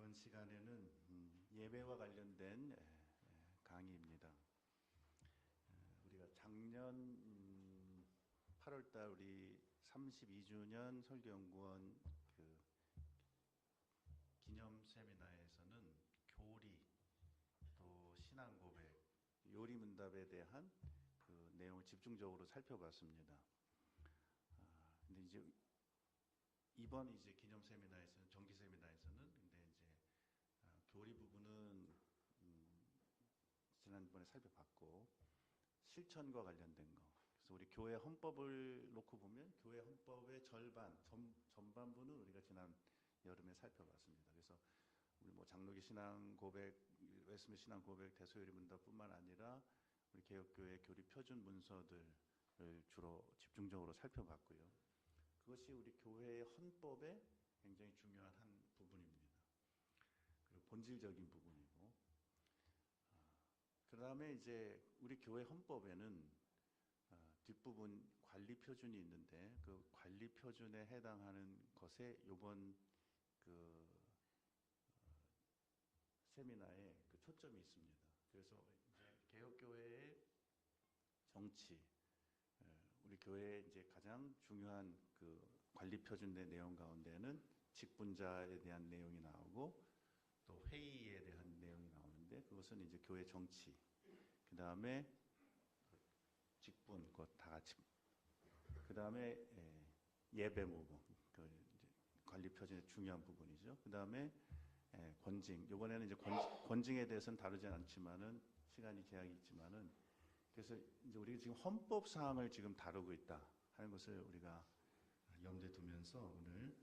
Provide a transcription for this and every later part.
이번 시간에는 예배와 관련된 강의입니다. 우리가 작년 8월달 우리 32주년 설교연구원 그 기념 세미나에서는 교리 또 신앙 고백, 요리문답에 대한 그 내용을 집중적으로 살펴봤습니다. 근데 이제 이번 기념 세미나에서는 정기 세미나에서는 근데 이제 교리 부분은 지난번에 살펴봤고 실천과 관련된 거. 그래서 우리 교회 헌법을 놓고 보면 교회 헌법의 전반부는 우리가 지난 여름에 살펴봤습니다. 그래서 우리 장로기 신앙 고백, 웨스트민스터 신앙 고백, 대소요리 문답뿐만 아니라 우리 개혁교회 교리 표준 문서들을 주로 집중적으로 살펴봤고요. 그것이 우리 교회의 헌법의 굉장히 중요한 한 부분입니다. 그리고 본질적인 부분이고, 그 다음에 이제 우리 교회 헌법에는 뒷부분 관리 표준이 있는데 그 관리 표준에 해당하는 것에 이번 그 세미나에 그 초점이 있습니다. 그래서 이제 개혁교회의 정치, 우리 교회의 이제 가장 중요한 그 관리 표준의 내용 가운데는 직분자에 대한 내용이 나오고 또 회의에 대한 내용이 나오는데 그것은 이제 교회 정치, 그 다음에 직분, 그것 다 같이, 그 다음에 예배 모범, 그 이제 관리 표준의 중요한 부분이죠. 그 다음에 권징, 이번에는 이제 권징에 대해서는 다루지 않지만은 시간이 제약이 있지만은. 그래서 이제 우리가 지금 헌법 사항을 지금 다루고 있다 하는 것을 우리가 염두에 두면서 오늘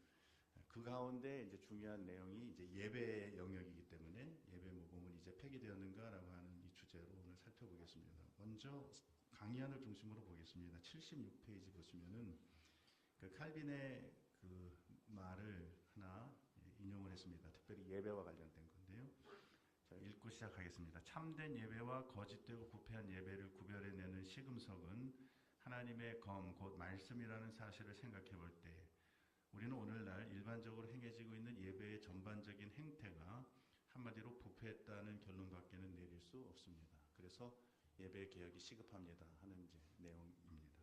그 가운데 이제 중요한 내용이 이제 예배 영역이기 때문에 예배 모범은 이제 폐기되었는가라고 하는 이 주제로 오늘 살펴보겠습니다. 먼저 강의안을 중심으로 보겠습니다. 76페이지 보시면은 그 칼빈의 그 말을 하나 인용을 했습니다. 특별히 예배와 관련된 건데요. 자, 읽고 시작하겠습니다. 참된 예배와 거짓되고 부패한 예배를 구별해내는 시금석은 하나님의 검, 곧 말씀이라는 사실을 생각해 볼 때 우리는 오늘날 일반적으로 행해지고 있는 예배의 전반적인 행태가 한마디로 부패했다는 결론밖에는 내릴 수 없습니다. 그래서 예배 개혁이 시급합니다 하는 이제 내용입니다.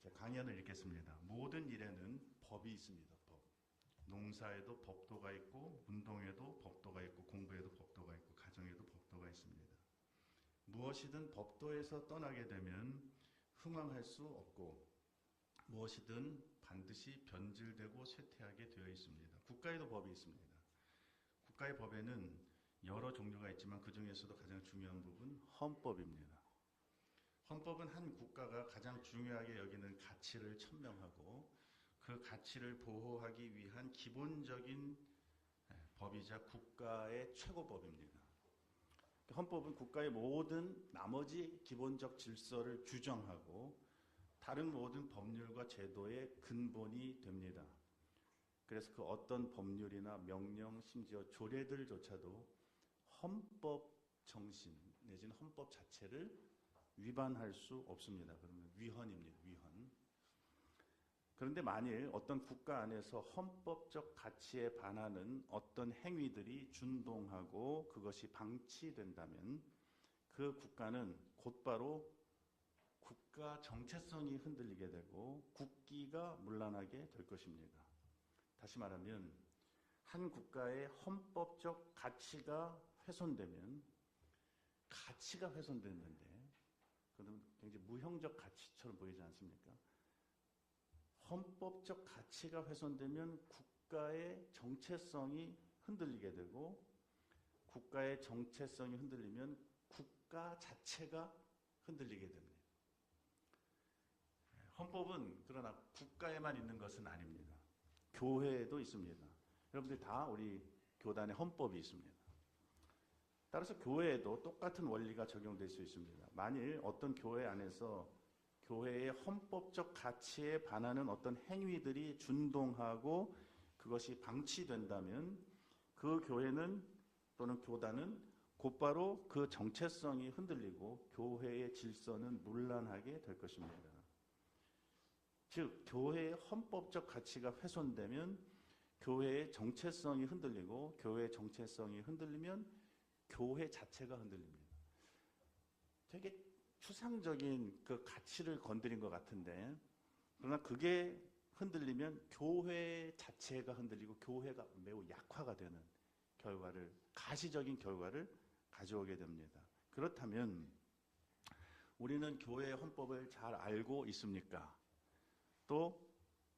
자, 강연을 읽겠습니다. 모든 일에는 법이 있습니다. 법. 농사에도 법도가 있고 운동에도 법도가 있고 공부에도 법도가 있고 가정에도 법도가 있습니다. 무엇이든 법도에서 떠나게 되면 흥황할 수 없고 무엇이든 반드시 변질되고 쇠퇴하게 되어 있습니다. 국가에도 법이 있습니다. 국가의 법에는 여러 종류가 있지만 그 중에서도 가장 중요한 부분 헌법입니다. 헌법은 한 국가가 가장 중요하게 여기는 가치를 천명하고 그 가치를 보호하기 위한 기본적인 법이자 국가의 최고법입니다. 헌법은 국가의 모든 나머지 기본적 질서를 규정하고 다른 모든 법률과 제도의 근본이 됩니다. 그래서 그 어떤 법률이나 명령, 심지어 조례들조차도 헌법 정신 내지는 헌법 자체를 위반할 수 없습니다. 그러면 위헌입니다. 위헌. 그런데 만일 어떤 국가 안에서 헌법적 가치에 반하는 어떤 행위들이 준동하고 그것이 방치된다면 그 국가는 곧바로 국가 정체성이 흔들리게 되고 국기가 문란하게 될 것입니다. 다시 말하면 한 국가의 헌법적 가치가 훼손되면 가치가 훼손됐는데 그건 굉장히 무형적 가치처럼 보이지 않습니까? 헌법적 가치가 훼손되면 국가의 정체성이 흔들리게 되고 국가의 정체성이 흔들리면 국가 자체가 흔들리게 됩니다. 헌법은 그러나 국가에만 있는 것은 아닙니다. 교회에도 있습니다. 여러분들 다 우리 교단에 헌법이 있습니다. 따라서 교회에도 똑같은 원리가 적용될 수 있습니다. 만일 어떤 교회 안에서 교회의 헌법적 가치에 반하는 어떤 행위들이 준동하고 그것이 방치된다면 그 교회는 또는 교단은 곧바로 그 정체성이 흔들리고 교회의 질서는 문란하게 될 것입니다. 즉 교회의 헌법적 가치가 훼손되면 교회의 정체성이 흔들리고 교회의 정체성이 흔들리면 교회 자체가 흔들립니다. 되게 추상적인 그 가치를 건드린 것 같은데 그러나 그게 흔들리면 교회 자체가 흔들리고 교회가 매우 약화가 되는 결과를 가시적인 결과를 가져오게 됩니다. 그렇다면 우리는 교회의 헌법을 잘 알고 있습니까? 또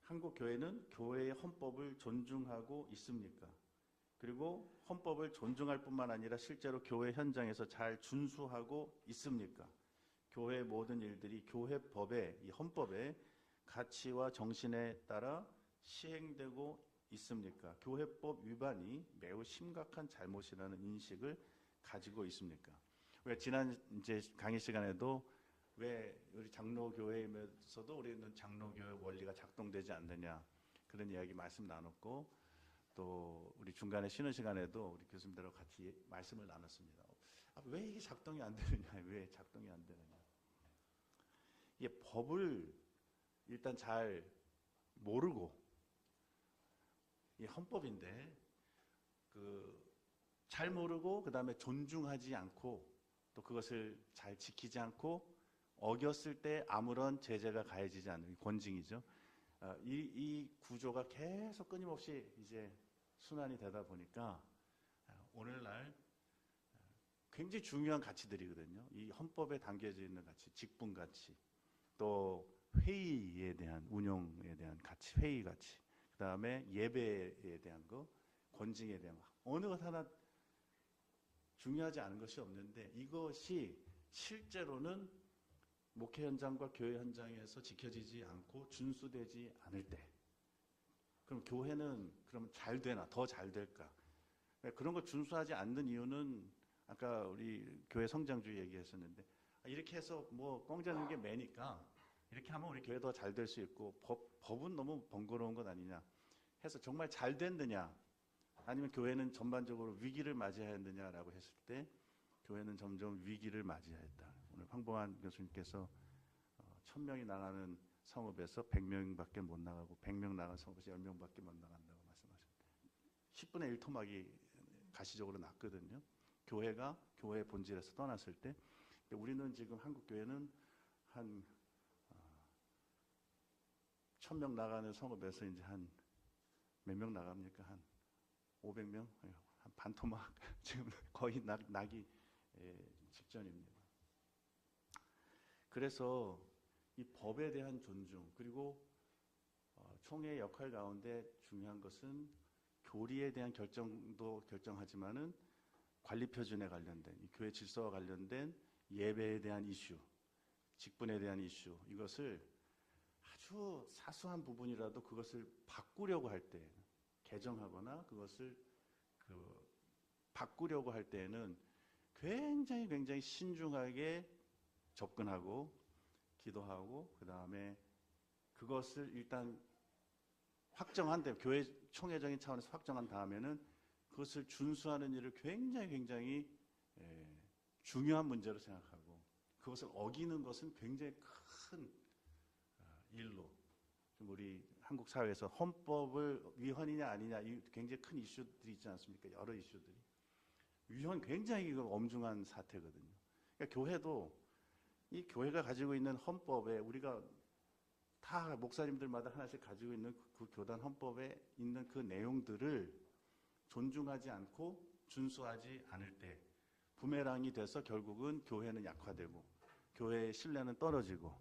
한국 교회는 교회의 헌법을 존중하고 있습니까? 그리고 헌법을 존중할 뿐만 아니라 실제로 교회 현장에서 잘 준수하고 있습니까? 교회의 모든 일들이 교회법의 이 헌법의 가치와 정신에 따라 시행되고 있습니까? 교회법 위반이 매우 심각한 잘못이라는 인식을 가지고 있습니까? 우리가 지난 이제 강의 시간에도 왜 우리 장로교회임에서도 우리는 장로교회 원리가 작동되지 않느냐 그런 이야기 말씀 나눴고 또 우리 중간에 쉬는 시간에도 우리 교수님들하고 같이 말씀을 나눴습니다. 왜 이게 작동이 안 되느냐, 왜 작동이 안 되느냐. 이게 법을 일단 잘 모르고 이 헌법인데 잘 모르고 그 다음에 존중하지 않고 또 그것을 잘 지키지 않고 어겼을 때 아무런 제재가 가해지지 않는 권징이죠. 이 구조가 계속 끊임없이 이제 순환이 되다 보니까 오늘날 굉장히 중요한 가치들이거든요. 이 헌법에 담겨져 있는 가치, 직분 가치, 또 회의에 대한 운용에 대한 가치, 회의 가치, 그 다음에 예배에 대한 거, 권징에 대한 거, 어느 것 하나 중요하지 않은 것이 없는데 이것이 실제로는 목회 현장과 교회 현장에서 지켜지지 않고 준수되지 않을 때 그럼 교회는 그러면 잘 되나 더 잘 될까? 그런 거 준수하지 않는 이유는 아까 우리 교회 성장주의 얘기했었는데 이렇게 해서 뭐 공짜는 게 매니까 이렇게 하면 우리 교회 더 잘 될 수 있고 법은 너무 번거로운 것 아니냐 해서 정말 잘 됐느냐 아니면 교회는 전반적으로 위기를 맞이해야 했느냐라고 했을 때 교회는 점점 위기를 맞이했다. 오늘 황봉환 교수님께서 1000명이 나가는 성읍에서 100명밖에 못 나가고 100명 나간 성읍에서 10명밖에 못 나간다고 말씀하셨습니다. 10분의 1 토막이 가시적으로 났거든요. 교회가 교회의 본질에서 떠났을 때 우리는 지금 한국 교회는 한 1000명 나가는 성읍에서 이제 한 몇 명 나갑니까? 한 500명? 한 반토막 지금 거의 나기 직전입니다. 그래서 이 법에 대한 존중 그리고 총회의 역할 가운데 중요한 것은 교리에 대한 결정도 결정하지만은 관리 표준에 관련된 이 교회 질서와 관련된 예배에 대한 이슈, 직분에 대한 이슈 이것을 아주 사소한 부분이라도 그것을 바꾸려고 할 때 개정하거나 그것을 바꾸려고 할 때에는 굉장히 신중하게 접근하고 기도하고 그 다음에 그것을 일단 확정한 다음에 교회 총회적인 차원에서 확정한 다음에는 그것을 준수하는 일을 굉장히 중요한 문제로 생각하고 그것을 어기는 것은 굉장히 큰 일로 우리 한국 사회에서 헌법을 위헌이냐 아니냐 이 굉장히 큰 이슈들이 있지 않습니까? 여러 이슈들이 위헌 굉장히 엄중한 사태거든요. 그러니까 교회도 이 교회가 가지고 있는 헌법에 우리가 다 목사님들마다 하나씩 가지고 있는 그 교단 헌법에 있는 그 내용들을 존중하지 않고 준수하지 않을 때 부메랑이 돼서 결국은 교회는 약화되고 교회의 신뢰는 떨어지고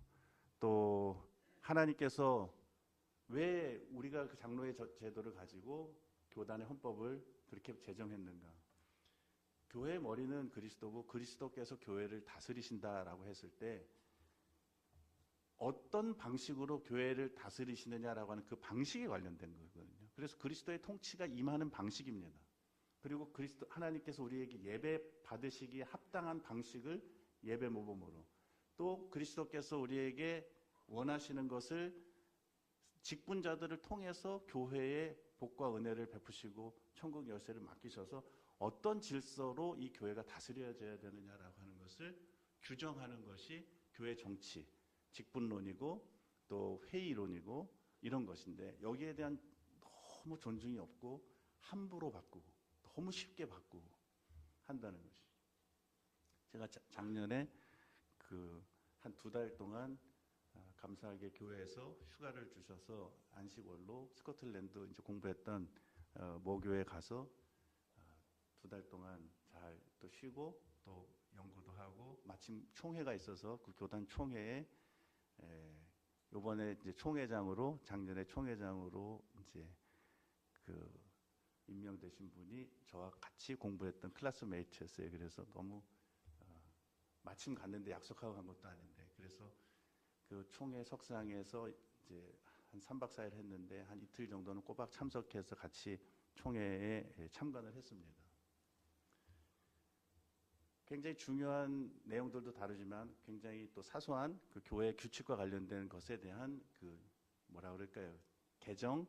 또 하나님께서 왜 우리가 그 장로의 제도를 가지고 교단의 헌법을 그렇게 제정했는가? 교회의 머리는 그리스도고 그리스도께서 교회를 다스리신다라고 했을 때 어떤 방식으로 교회를 다스리시느냐라고 하는 그 방식에 관련된 거거든요. 그래서 그리스도의 통치가 임하는 방식입니다. 그리고 하나님께서 우리에게 예배 받으시기에 합당한 방식을 예배 모범으로 또 그리스도께서 우리에게 원하시는 것을 직분자들을 통해서 교회에 복과 은혜를 베푸시고 천국 열쇠를 맡기셔서 어떤 질서로 이 교회가 다스려져야 되느냐라고 하는 것을 규정하는 것이 교회 정치, 직분론이고 또 회의론이고 이런 것인데 여기에 대한 너무 존중이 없고 함부로 바꾸고 너무 쉽게 바꾸고 한다는 것이. 제가 작년에 그 한 2달 동안 감사하게 교회에서 휴가를 주셔서 안식월로 스코틀랜드 이제 공부했던 모교에 가서 2달 동안 잘 또 쉬고 또 연구도 하고 마침 총회가 있어서 그 교단 총회에 이번에 이제 총회장으로 작년에 총회장으로 이제 그 임명되신 분이 저와 같이 공부했던 클래스메이트였어요. 그래서 너무 마침 갔는데 약속하고 간 것도 아닌데 그래서 그 총회 석상에서 이제 한 3박 4일 했는데 한 이틀 정도는 꼬박 참석해서 같이 총회에 참관을 했습니다. 굉장히 중요한 내용들도 다르지만 굉장히 또 사소한 그 교회 규칙과 관련된 것에 대한 그 뭐라 그럴까요? 개정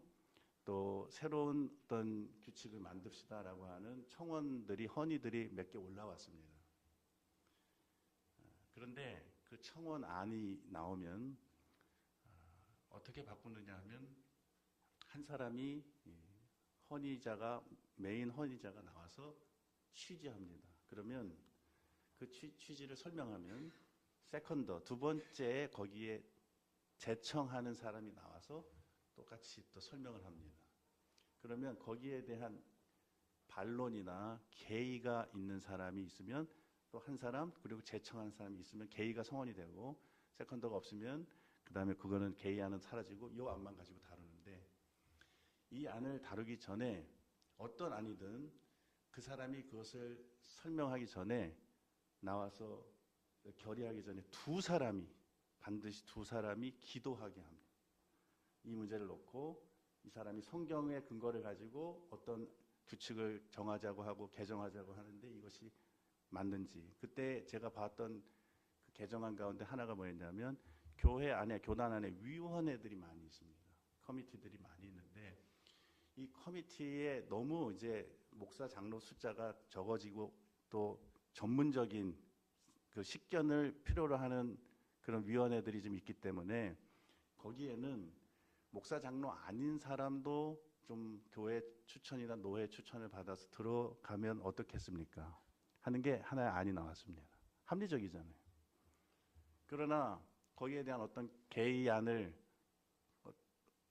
또 새로운 어떤 규칙을 만듭시다라고 하는 청원들이 헌의들이 몇 개 올라왔습니다. 그런데 그 청원안이 나오면 어떻게 바꾸느냐 하면 한 사람이 헌의자가 메인 헌의자가 나와서 취지합니다. 그러면 그 취지를 설명하면 세컨더 두 번째 거기에 제청하는 사람이 나와서 똑같이 또 설명을 합니다. 그러면 거기에 대한 반론이나 개의가 있는 사람이 있으면 또 한 사람 그리고 제청하는 사람이 있으면 개의가 성원이 되고 세컨더가 없으면 그 다음에 그거는 개의안은 사라지고 이 안만 가지고 다루는데 이 안을 다루기 전에 어떤 안이든 그 사람이 그것을 설명하기 전에 나와서 결의하기 전에 반드시 두 사람이 기도하게 합니다. 이 문제를 놓고 이 사람이 성경의 근거를 가지고 어떤 규칙을 정하자고 하고 개정하자고 하는데 이것이 맞는지. 그때 제가 봤던 그 개정안 가운데 하나가 뭐였냐면 교회 안에 교단 안에 위원회들이 많이 있습니다. 커미티들이 많이 있는데 이 커미티에 너무 이제 목사 장로 숫자가 적어지고 또 전문적인 그 식견을 필요로 하는 그런 위원회들이 좀 있기 때문에 거기에는 목사 장로 아닌 사람도 좀 교회 추천이나 노회 추천을 받아서 들어가면 어떻겠습니까? 하는 게 하나의 안이 나왔습니다. 합리적이잖아요. 그러나 거기에 대한 어떤 개의안을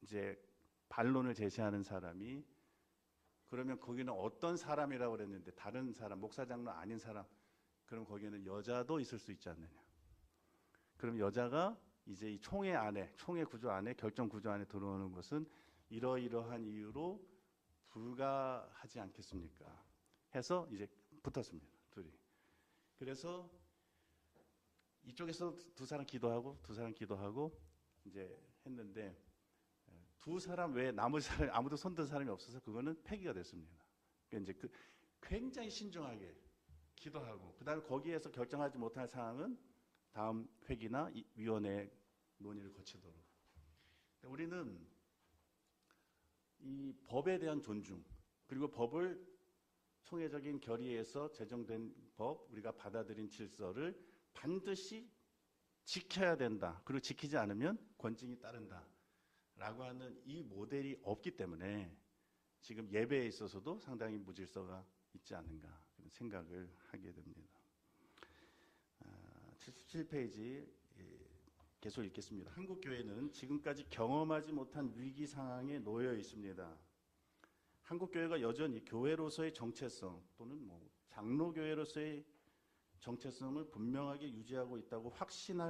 이제 반론을 제시하는 사람이 그러면 거기는 어떤 사람이라고 그랬는데 다른 사람, 목사 장로 아닌 사람 그럼 거기에는 여자도 있을 수 있지 않느냐. 그럼 여자가 이제 이 총회 구조 안에 결정 구조 안에 들어오는 것은 이러이러한 이유로 불가하지 않겠습니까? 해서 이제 붙었습니다. 둘이. 그래서 이쪽에서 두 사람 기도하고 이제 했는데 두 사람 외에 나머지 사람 아무도 손든 사람이 없어서 그거는 폐기가 됐습니다. 그러니까 이제 굉장히 신중하게 기도하고 그다음에 거기에서 결정하지 못할 사항은 다음 회기나 위원회 논의를 거치도록. 우리는 이 법에 대한 존중 그리고 법을 총회적인 결의에서 제정된 법 우리가 받아들인 질서를 반드시 지켜야 된다. 그리고 지키지 않으면 권징이 따른다. 라고 하는 이 모델이 없기 때문에 지금 예배에 있어서도 상당히 무질서가 있지 않는가 그런 생각을 하게 됩니다. 77페이지 계속 읽겠습니다. 한국 교회는 지금까지 경험하지 못한 위기 상황에 놓여 있습니다. 한국 교회가 여전히 교회로서의 정체성 또는 장로교회로서의 정체성을 분명하게 유지하고 있다고 확신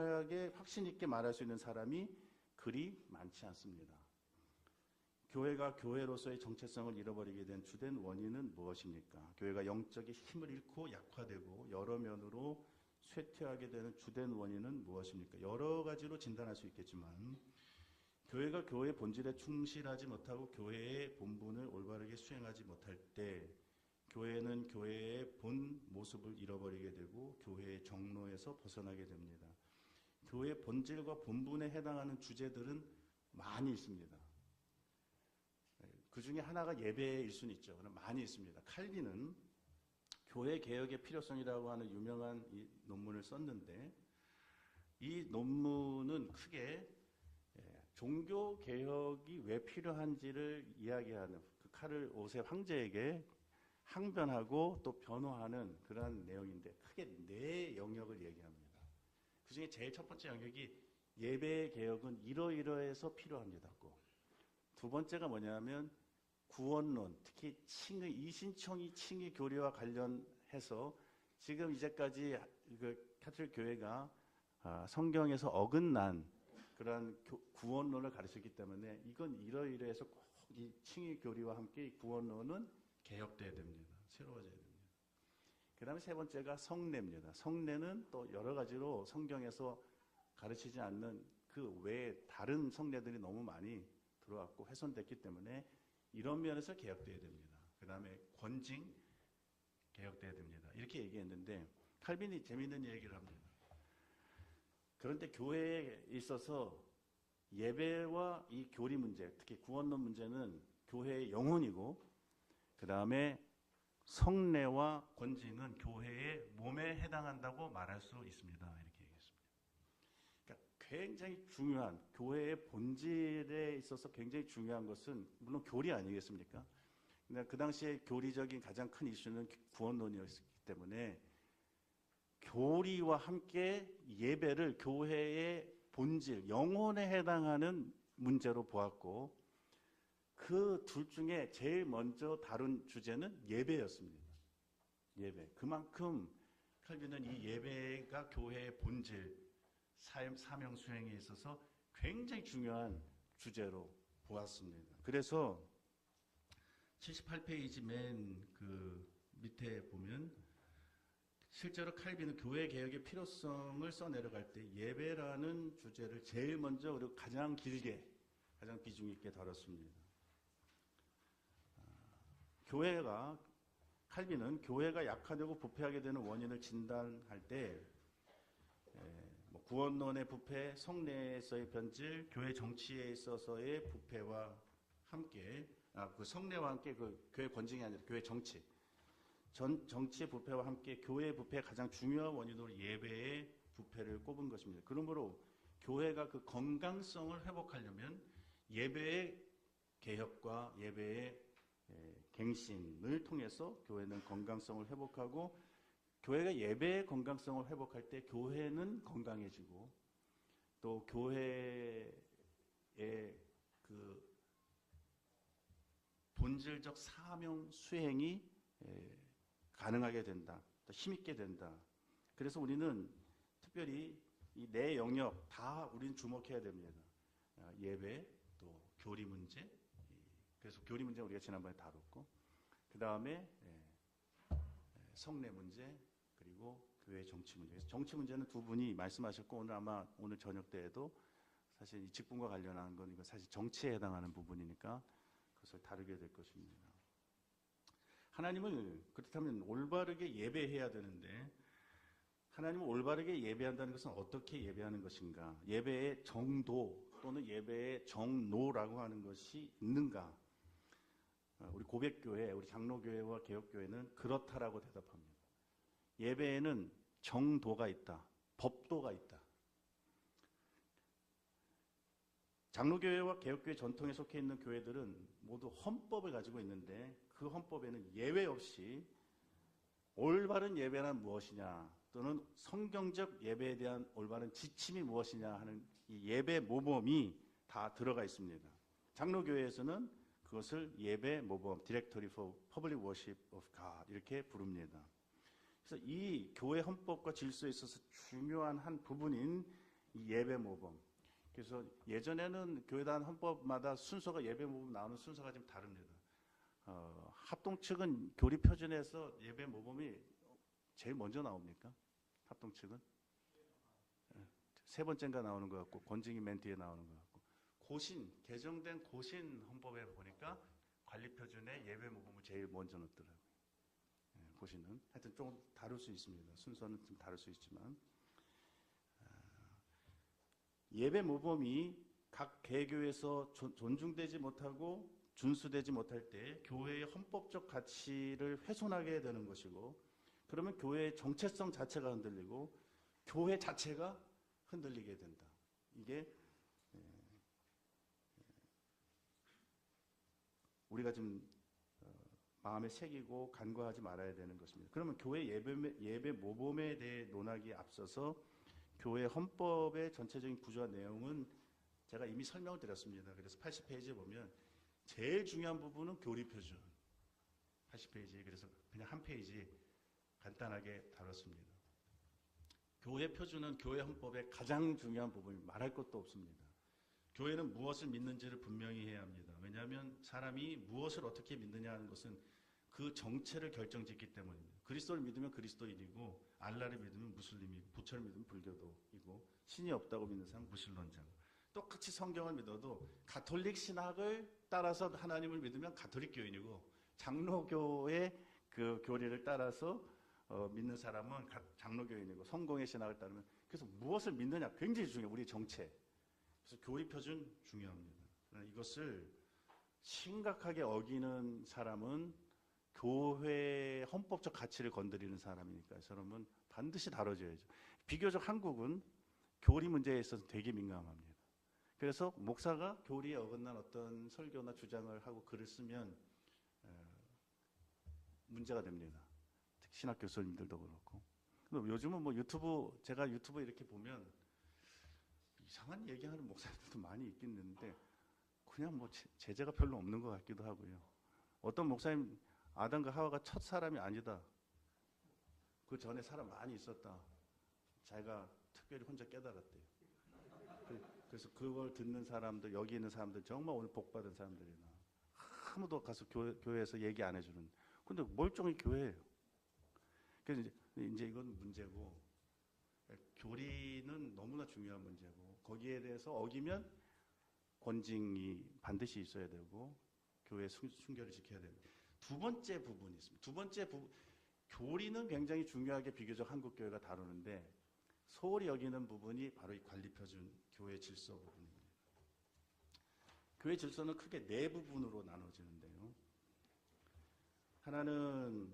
있게 말할 수 있는 사람이 그리 많지 않습니다. 교회가 교회로서의 정체성을 잃어버리게 된 주된 원인은 무엇입니까? 교회가 영적인 힘을 잃고 약화되고 여러 면으로 쇠퇴하게 되는 주된 원인은 무엇입니까? 여러 가지로 진단할 수 있겠지만 교회가 교회의 본질에 충실하지 못하고 교회의 본분을 올바르게 수행하지 못할 때 교회는 교회의 본 모습을 잃어버리게 되고 교회의 정로에서 벗어나게 됩니다. 교회의 본질과 본분에 해당하는 주제들은 많이 있습니다. 그 중에 하나가 예배일 수는 있죠. 그럼 많이 있습니다. 칼빈은 교회 개혁의 필요성이라고 하는 유명한 이 논문을 썼는데 이 논문은 크게 종교 개혁이 왜 필요한지를 이야기하는 그 카를 5세 황제에게 항변하고 또 변호하는 그러한 내용인데 크게 네 영역을 얘기합니다. 그 중에 제일 첫 번째 영역이 예배 개혁은 이러이러해서 필요합니다고. 두 번째가 뭐냐면 구원론, 특히 이신청이 칭의 교리와 관련해서 지금 이제까지 그 카톨릭 교회가 성경에서 어긋난 그러한 구원론을 가르쳤기 때문에 이건 이러이러해서 꼭 이 칭의 교리와 함께 구원론은 개혁돼야 됩니다. 새로워져야 됩니다. 그 다음에 세 번째가 성례입니다. 성례는 또 여러 가지로 성경에서 가르치지 않는 그 외에 다른 성례들이 너무 많이 들어왔고 훼손됐기 때문에 이런 면에서 개혁돼야 됩니다. 그 다음에 권징 개혁돼야 됩니다. 이렇게 얘기했는데 칼빈이 재미있는 얘기를 합니다. 그런데 교회에 있어서 예배와 이 교리 문제, 특히 구원론 문제는 교회의 영혼이고 그 다음에 성례와 권징은 교회의 몸에 해당한다고 말할 수 있습니다. 이렇게 얘기했습니다. 그러니까 굉장히 중요한 교회의 본질에 있어서 굉장히 중요한 것은 물론 교리 아니겠습니까? 근데 그 당시에 교리적인 가장 큰 이슈는 구원론이었기 때문에 교리와 함께 예배를 교회의 본질, 영혼에 해당하는 문제로 보았고 그 둘 중에 제일 먼저 다룬 주제는 예배였습니다. 예배. 그만큼 칼빈은 이 예배가 교회의 본질, 사명 수행에 있어서 굉장히 중요한 주제로 보았습니다. 그래서 78페이지 맨 그 밑에 보면 실제로 칼빈은 교회 개혁의 필요성을 써내려갈 때 예배라는 주제를 제일 먼저 그리고 가장 길게, 가장 비중 있게 다뤘습니다. 칼빈은 교회가 약화되고 부패하게 되는 원인을 진단할 때 구원론의 부패, 성례에서의 변질, 교회 정치에 있어서의 부패와 함께 그 성례와 함께 그 교회 권징이 아니라 교회 정치, 정치의 부패와 함께 교회의 부패의 가장 중요한 원인으로 예배의 부패를 꼽은 것입니다. 그러므로 교회가 그 건강성을 회복하려면 예배의 개혁과 예배의 갱신을 통해서 교회는 건강성을 회복하고 교회가 예배의 건강성을 회복할 때 교회는 건강해지고 또 교회의 그 본질적 사명 수행이 가능하게 된다. 또 힘있게 된다. 그래서 우리는 특별히 이 네 영역 다 우리는 주목해야 됩니다. 예배, 또 교리 문제. 그래서 교리 문제 우리가 지난번에 다뤘고 그 다음에 성례 문제 그리고 교회 정치 문제. 정치 문제는 두 분이 말씀하셨고 오늘 아마 오늘 저녁 때에도 사실 이 직분과 관련한 건 이거 사실 정치에 해당하는 부분이니까 그것을 다루게 될 것입니다. 하나님을 그렇다면 올바르게 예배해야 되는데 하나님을 올바르게 예배한다는 것은 어떻게 예배하는 것인가? 예배의 정도 또는 예배의 정로라고 하는 것이 있는가? 우리 고백교회, 우리 장로교회와 개혁교회는 그렇다라고 대답합니다. 예배에는 정도가 있다. 법도가 있다. 장로교회와 개혁교회 전통에 속해 있는 교회들은 모두 헌법을 가지고 있는데 그 헌법에는 예외 없이 올바른 예배란 무엇이냐 또는 성경적 예배에 대한 올바른 지침이 무엇이냐 하는 이 예배 모범이 다 들어가 있습니다. 장로교회에서는 그것을 예배 모범, Directory for Public Worship of God 이렇게 부릅니다. 그래서 이 교회 헌법과 질서에 있어서 중요한 한 부분인 이 예배 모범. 그래서 예전에는 교회단 헌법마다 순서가 예배 모범 나오는 순서가 좀 다릅니다. 합동 측은 교리 표준에서 예배 모범이 제일 먼저 나옵니까? 합동 측은? 세 번째인가 나오는 것 같고 권징이 맨 뒤에 나오는 것 같고 개정된 고신 헌법에 보니까 관리 표준에 예배 모범을 제일 먼저 넣더라고요. 고신은 하여튼 좀 다를 수 있습니다. 순서는 좀 다를 수 있지만 예배 모범이 각 개교에서 존중되지 못하고 준수되지 못할 때 교회의 헌법적 가치를 훼손하게 되는 것이고 그러면 교회의 정체성 자체가 흔들리고 교회 자체가 흔들리게 된다. 이게 우리가 좀 마음에 새기고 간과하지 말아야 되는 것입니다. 그러면 교회 예배 모범에 대해 논하기에 앞서서 교회 헌법의 전체적인 구조와 내용은 제가 이미 설명을 드렸습니다. 그래서 80페이지에 보면 제일 중요한 부분은 교리 표준. 80페이지, 그래서 그냥 한 페이지 간단하게 다뤘습니다. 교회 표준은 교회 헌법의 가장 중요한 부분이 말할 것도 없습니다. 교회는 무엇을 믿는지를 분명히 해야 합니다. 왜냐하면 사람이 무엇을 어떻게 믿느냐 하는 것은 그 정체를 결정짓기 때문입니다. 그리스도를 믿으면 그리스도인이고, 알라를 믿으면 무슬림이고, 부처를 믿으면 불교도이고, 신이 없다고 믿는 사람은 무신론자고, 똑같이 성경을 믿어도 가톨릭 신학을 따라서 하나님을 믿으면 가톨릭 교인이고, 장로교의 그 교리를 따라서 믿는 사람은 장로교인이고, 성공의 신학을 따르면, 그래서 무엇을 믿느냐 굉장히 중요해요. 우리 정체. 그래서 교리 표준 중요합니다. 이것을 심각하게 어기는 사람은 교회 헌법적 가치를 건드리는 사람이니까 이 사람은 반드시 다뤄져야죠. 비교적 한국은 교리 문제에 있어서 되게 민감합니다. 그래서 목사가 교리에 어긋난 어떤 설교나 주장을 하고 글을 쓰면 문제가 됩니다. 특히 신학 교수님들도 그렇고. 요즘은 뭐 제가 유튜브 이렇게 보면 이상한 얘기하는 목사님들도 많이 있긴 있는데 그냥 뭐 제재가 별로 없는 것 같기도 하고요. 어떤 목사님 아담과 하와가 첫 사람이 아니다. 그 전에 사람 많이 있었다. 자기가 특별히 혼자 깨달았대요. 그래서 그걸 듣는 사람들, 여기 있는 사람들 정말 오늘 복 받은 사람들이나 아무도 가서 교회에서 얘기 안 해주는. 근데 멀쩡히 교회예요. 그래서 이제 이건 문제고, 교리는 너무나 중요한 문제고, 거기에 대해서 어기면 권징이 반드시 있어야 되고 교회 순결을 지켜야 됩니다. 두 번째 부분이 있습니다. 두 번째 교리는 굉장히 중요하게 비교적 한국 교회가 다루는데 소홀히 여기는 부분이 바로 이 관리표준 교회 질서 부분입니다. 교회 질서는 크게 네 부분으로 나눠지는데요. 하나는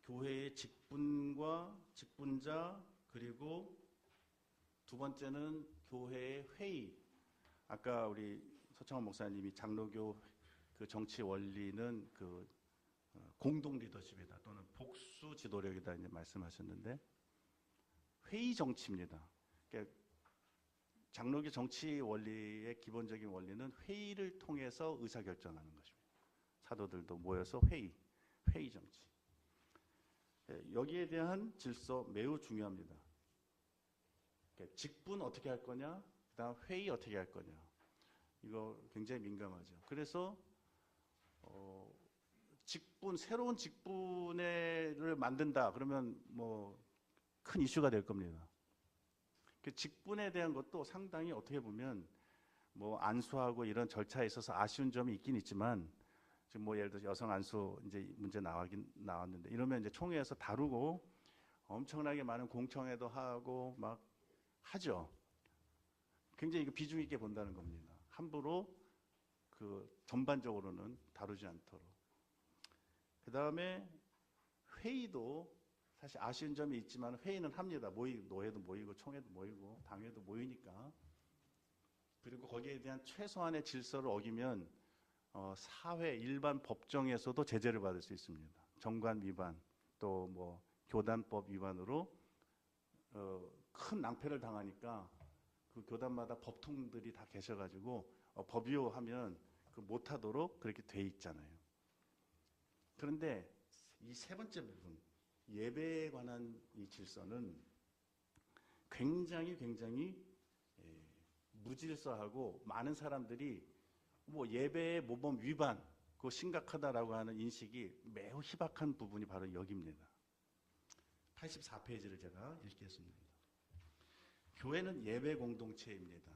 교회의 직분과 직분자, 그리고 두 번째는 교회의 회의. 아까 우리 서창원 목사님이 장로교 그 정치 원리는 그 공동 리더십이다 또는 복수 지도력이다 이제 말씀하셨는데, 회의 정치입니다. 그러니까 장로교 정치 원리의 기본적인 원리는 회의를 통해서 의사 결정하는 것입니다. 사도들도 모여서 회의 정치. 여기에 대한 질서 매우 중요합니다. 그러니까 직분 어떻게 할 거냐, 그다음 회의 어떻게 할 거냐, 이거 굉장히 민감하죠. 그래서 새로운 직분을 만든다 그러면 뭐 큰 이슈가 될 겁니다. 그 직분에 대한 것도 상당히 어떻게 보면 뭐 안수하고 이런 절차에 있어서 아쉬운 점이 있긴 있지만, 지금 뭐 예를 들어서 여성 안수 이제 문제 나왔는데 이러면 이제 총회에서 다루고 엄청나게 많은 공청회도 하고 막 하죠. 굉장히 비중 있게 본다는 겁니다. 함부로 그 전반적으로는 다루지 않도록. 그 다음에 회의도 사실 아쉬운 점이 있지만 회의는 합니다. 노회도 모이고 총회도 모이고 당회도 모이니까. 그리고 거기에 대한 최소한의 질서를 어기면 사회 일반 법정에서도 제재를 받을 수 있습니다. 정관 위반, 또 뭐 교단법 위반으로 큰 낭패를 당하니까 그 교단마다 법통들이 다 계셔가지고 법위호하면 그 못하도록 그렇게 돼 있잖아요. 그런데 이 세 번째 부분, 예배에 관한 이 질서는 굉장히 무질서하고 많은 사람들이 뭐 예배의 모범 위반, 그거 심각하다라고 하는 인식이 매우 희박한 부분이 바로 여기입니다. 84페이지를 제가 읽겠습니다. 교회는 예배 공동체입니다.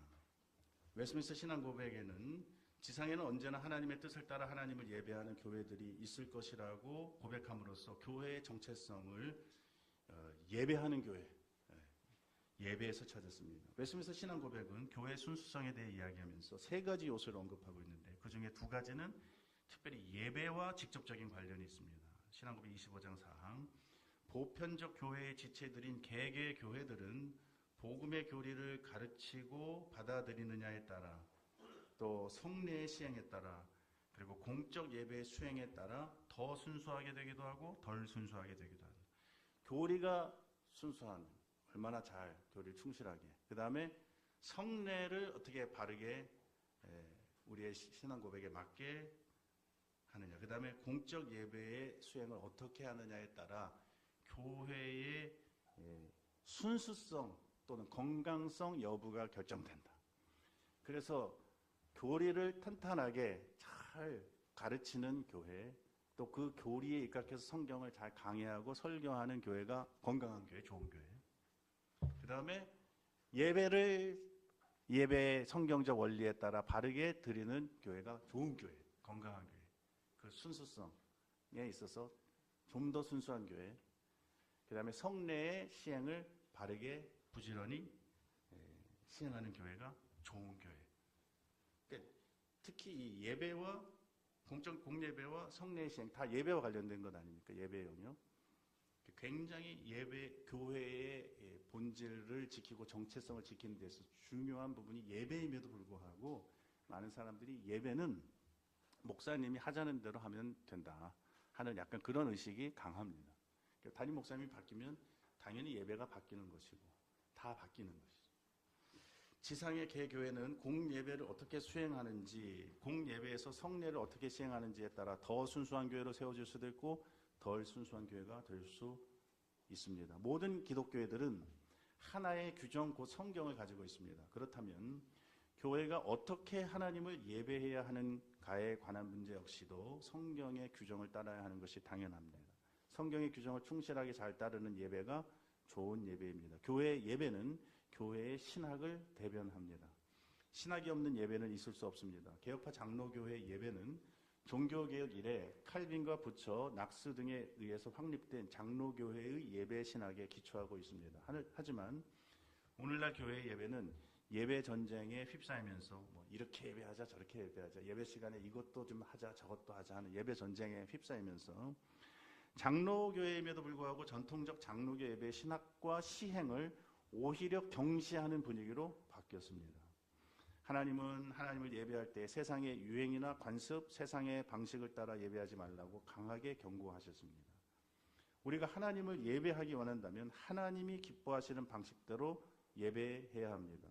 웨스트민스터 신앙고백에는 지상에는 언제나 하나님의 뜻을 따라 하나님을 예배하는 교회들이 있을 것이라고 고백함으로써 교회의 정체성을 예배하는 교회, 예배에서 찾았습니다. 웨스트민스터 신앙고백은 교회 순수성에 대해 이야기하면서 세 가지 요소를 언급하고 있는데 그 중에 두 가지는 특별히 예배와 직접적인 관련이 있습니다. 신앙고백 25장 4항, 보편적 교회의 지체들인 개개 교회들은 복음의 교리를 가르치고 받아들이느냐에 따라, 또 성례의 시행에 따라 그리고 공적 예배 수행에 따라 더 순수하게 되기도 하고 덜 순수하게 되기도 합니다. 교리가 순수한, 얼마나 잘 교리를 충실하게, 그 다음에 성례를 어떻게 바르게 우리의 신앙 고백에 맞게 하느냐, 그 다음에 공적 예배의 수행을 어떻게 하느냐에 따라 교회의 순수성 또는 건강성 여부가 결정된다. 그래서 교리를 탄탄하게 잘 가르치는 교회, 또 그 교리에 입각해서 성경을 잘 강의하고 설교하는 교회가 건강한 교회, 좋은 교회. 그 다음에 예배의 성경적 원리에 따라 바르게 드리는 교회가 좋은 교회, 건강한 교회. 그 순수성에 있어서 좀 더 순수한 교회. 그 다음에 성례의 시행을 바르게 부지런히 시행하는 교회가 좋은 교회. 그러니까 특히 이 예배와 공예배와 성례의 시행 다 예배와 관련된 것 아닙니까? 예배 영역. 굉장히 교회의 본질을 지키고 정체성을 지키는 데서 중요한 부분이 예배임에도 불구하고 많은 사람들이 예배는 목사님이 하자는 대로 하면 된다 하는 약간 그런 의식이 강합니다. 담임 목사님이 바뀌면 당연히 예배가 바뀌는 것이고 다 바뀌는 것이죠. 지상의 개교회는 공예배를 어떻게 수행하는지, 공예배에서 성례를 어떻게 시행하는지에 따라 더 순수한 교회로 세워질 수도 있고 덜 순수한 교회가 될 수 있습니다. 모든 기독교회들은 하나의 규정, 곧 성경을 가지고 있습니다. 그렇다면 교회가 어떻게 하나님을 예배해야 하는가에 관한 문제 역시도 성경의 규정을 따라야 하는 것이 당연합니다. 성경의 규정을 충실하게 잘 따르는 예배가 좋은 예배입니다. 교회의 예배는 교회의 신학을 대변합니다. 신학이 없는 예배는 있을 수 없습니다. 개혁파 장로교회 예배는 종교개혁 이래 칼빈과 부처, 낙스 등에 의해서 확립된 장로교회의 예배 신학에 기초하고 있습니다. 하지만 오늘날 교회의 예배는 예배 전쟁에 휩싸이면서 이렇게 예배하자 저렇게 예배하자, 예배 시간에 이것도 좀 하자 저것도 하자 하는 예배 전쟁에 휩싸이면서 장로교회임에도 불구하고 전통적 장로교 예배 신학과 시행을 오히려 경시하는 분위기로 바뀌었습니다. 하나님은 하나님을 예배할 때 세상의 유행이나 관습, 세상의 방식을 따라 예배하지 말라고 강하게 경고하셨습니다. 우리가 하나님을 예배하기 원한다면 하나님이 기뻐하시는 방식대로 예배해야 합니다.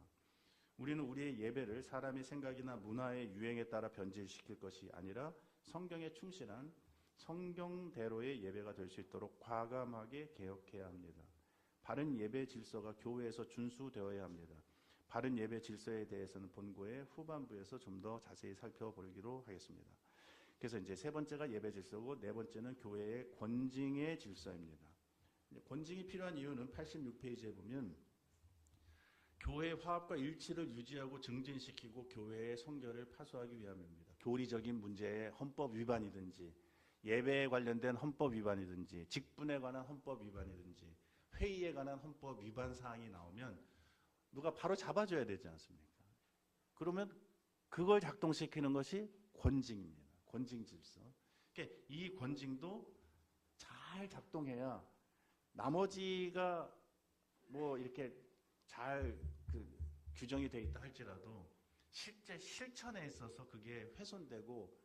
우리는 우리의 예배를 사람의 생각이나 문화의 유행에 따라 변질시킬 것이 아니라 성경에 충실한 성경대로의 예배가 될 수 있도록 과감하게 개혁해야 합니다. 바른 예배 질서가 교회에서 준수되어야 합니다. 바른 예배 질서에 대해서는 본고의 후반부에서 좀 더 자세히 살펴보기로 하겠습니다. 그래서 이제 세 번째가 예배 질서고 네 번째는 교회의 권징의 질서입니다. 권징이 필요한 이유는 86페이지에 보면 교회의 화합과 일치를 유지하고 증진시키고 교회의 성결을 파수하기 위함입니다. 교리적인 문제의 헌법 위반이든지 예배에 관련된 헌법 위반이든지 직분에 관한 헌법 위반이든지 회의에 관한 헌법 위반 사항이 나오면 누가 바로 잡아줘야 되지 않습니까? 그러면 그걸 작동시키는 것이 권징입니다. 권징 질서. 그러니까 이 권징도 잘 작동해야 나머지가 이렇게 잘 규정이 되어 있다 할지라도 실제 실천에 있어서 그게 훼손되고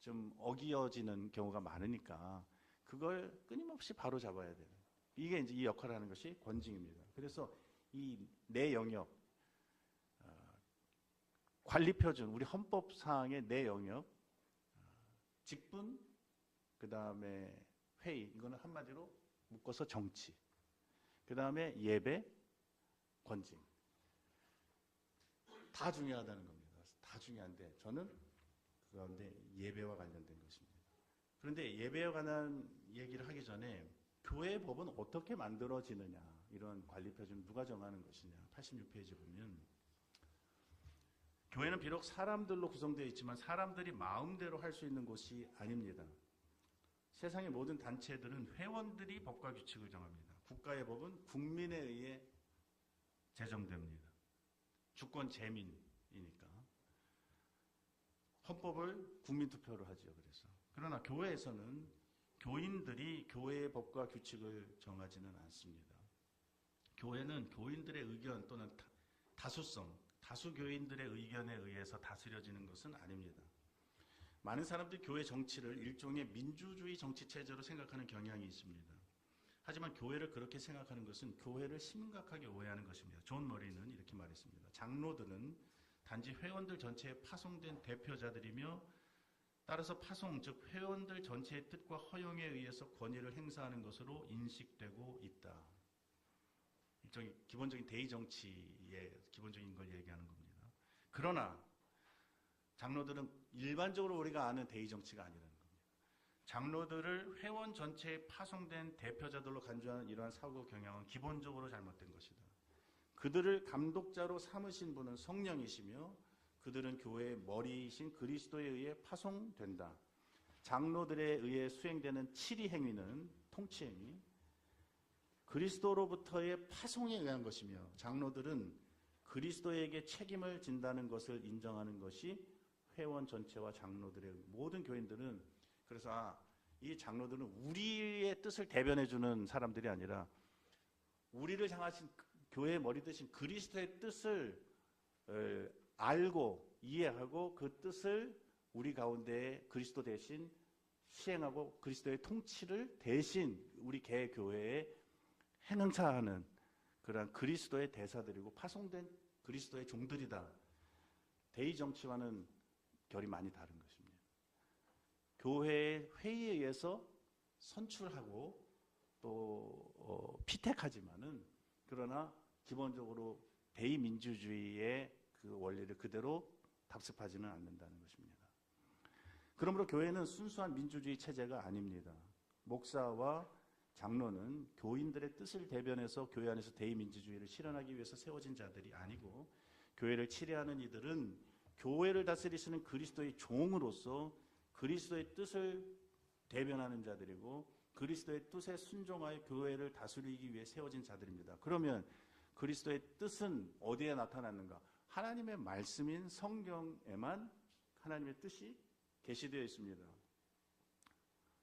좀 어기어지는 경우가 많으니까 그걸 끊임없이 바로 잡아야 돼요. 이게 이제 이 역할을 하는 것이 권징입니다. 그래서 이 네 영역, 관리 표준, 우리 헌법 사항의 네 영역, 직분, 그 다음에 회의, 이거는 한마디로 묶어서 정치, 그 다음에 예배, 권징. 다 중요하다는 겁니다. 다 중요한데 저는 그런데 예배와 관련된 것입니다. 그런데 예배와 관한 얘기를 하기 전에 교회 법은 어떻게 만들어지느냐, 이런 관리 표준 누가 정하는 것이냐. 86페이지 보면 교회는 비록 사람들로 구성되어 있지만 사람들이 마음대로 할 수 있는 곳이 아닙니다. 세상의 모든 단체들은 회원들이 법과 규칙을 정합니다. 국가의 법은 국민에 의해 제정됩니다. 주권 재민이니까. 헌법을 국민투표로 하죠. 그러나 교회에서는 교인들이 교회의 법과 규칙을 정하지는 않습니다. 교회는 교인들의 의견 또는 다수성, 다수 교인들의 의견에 의해서 다스려지는 것은 아닙니다. 많은 사람들이 교회 정치를 일종의 민주주의 정치 체제로 생각하는 경향이 있습니다. 하지만 교회를 그렇게 생각하는 것은 교회를 심각하게 오해하는 것입니다. 존 머리는 이렇게 말했습니다. 장로들은 단지 회원들 전체에 파송된 대표자들이며 따라서 파송, 즉 회원들 전체의 뜻과 허용에 의해서 권위를 행사하는 것으로 인식되고 있다. 일종의 기본적인 대의 정치의 기본적인 걸 얘기하는 겁니다. 그러나 장로들은 일반적으로 우리가 아는 대의 정치가 아니라는 겁니다. 장로들을 회원 전체에 파송된 대표자들로 간주하는 이러한 사고 경향은 기본적으로 잘못된 것이다. 그들을 감독자로 삼으신 분은 성령이시며 그들은 교회의 머리이신 그리스도에 의해 파송된다. 장로들에 의해 수행되는 치리 행위는 통치 행위, 그리스도로부터의 파송에 의한 것이며 장로들은 그리스도에게 책임을 진다는 것을 인정하는 것이 회원 전체와 장로들의 모든 교인들은 그래서 이 장로들은 우리의 뜻을 대변해주는 사람들이 아니라 우리를 향하신 교회의 머리 되신 그리스도의 뜻을 알고 이해하고 그 뜻을 우리 가운데 그리스도 대신 시행하고 그리스도의 통치를 대신 우리 개 교회에 행사하는 그러한 그리스도의 대사들이고 파송된 그리스도의 종들이다. 대의 정치와는 결이 많이 다른 것입니다. 교회의 회의에 의해서 선출하고 또 피택하지만은 그러나 기본적으로 대의 민주주의의 그 원리를 그대로 답습하지는 않는다는 것입니다. 그러므로 교회는 순수한 민주주의 체제가 아닙니다. 목사와 장로는 교인들의 뜻을 대변해서 교회 안에서 대의 민주주의를 실현하기 위해서 세워진 자들이 아니고 교회를 치리하는 이들은 교회를 다스리시는 그리스도의 종으로서 그리스도의 뜻을 대변하는 자들이고 그리스도의 뜻에 순종하여 교회를 다스리기 위해 세워진 자들입니다. 그러면 그리스도의 뜻은 어디에 나타났는가? 하나님의 말씀인 성경에만 하나님의 뜻이 계시되어 있습니다.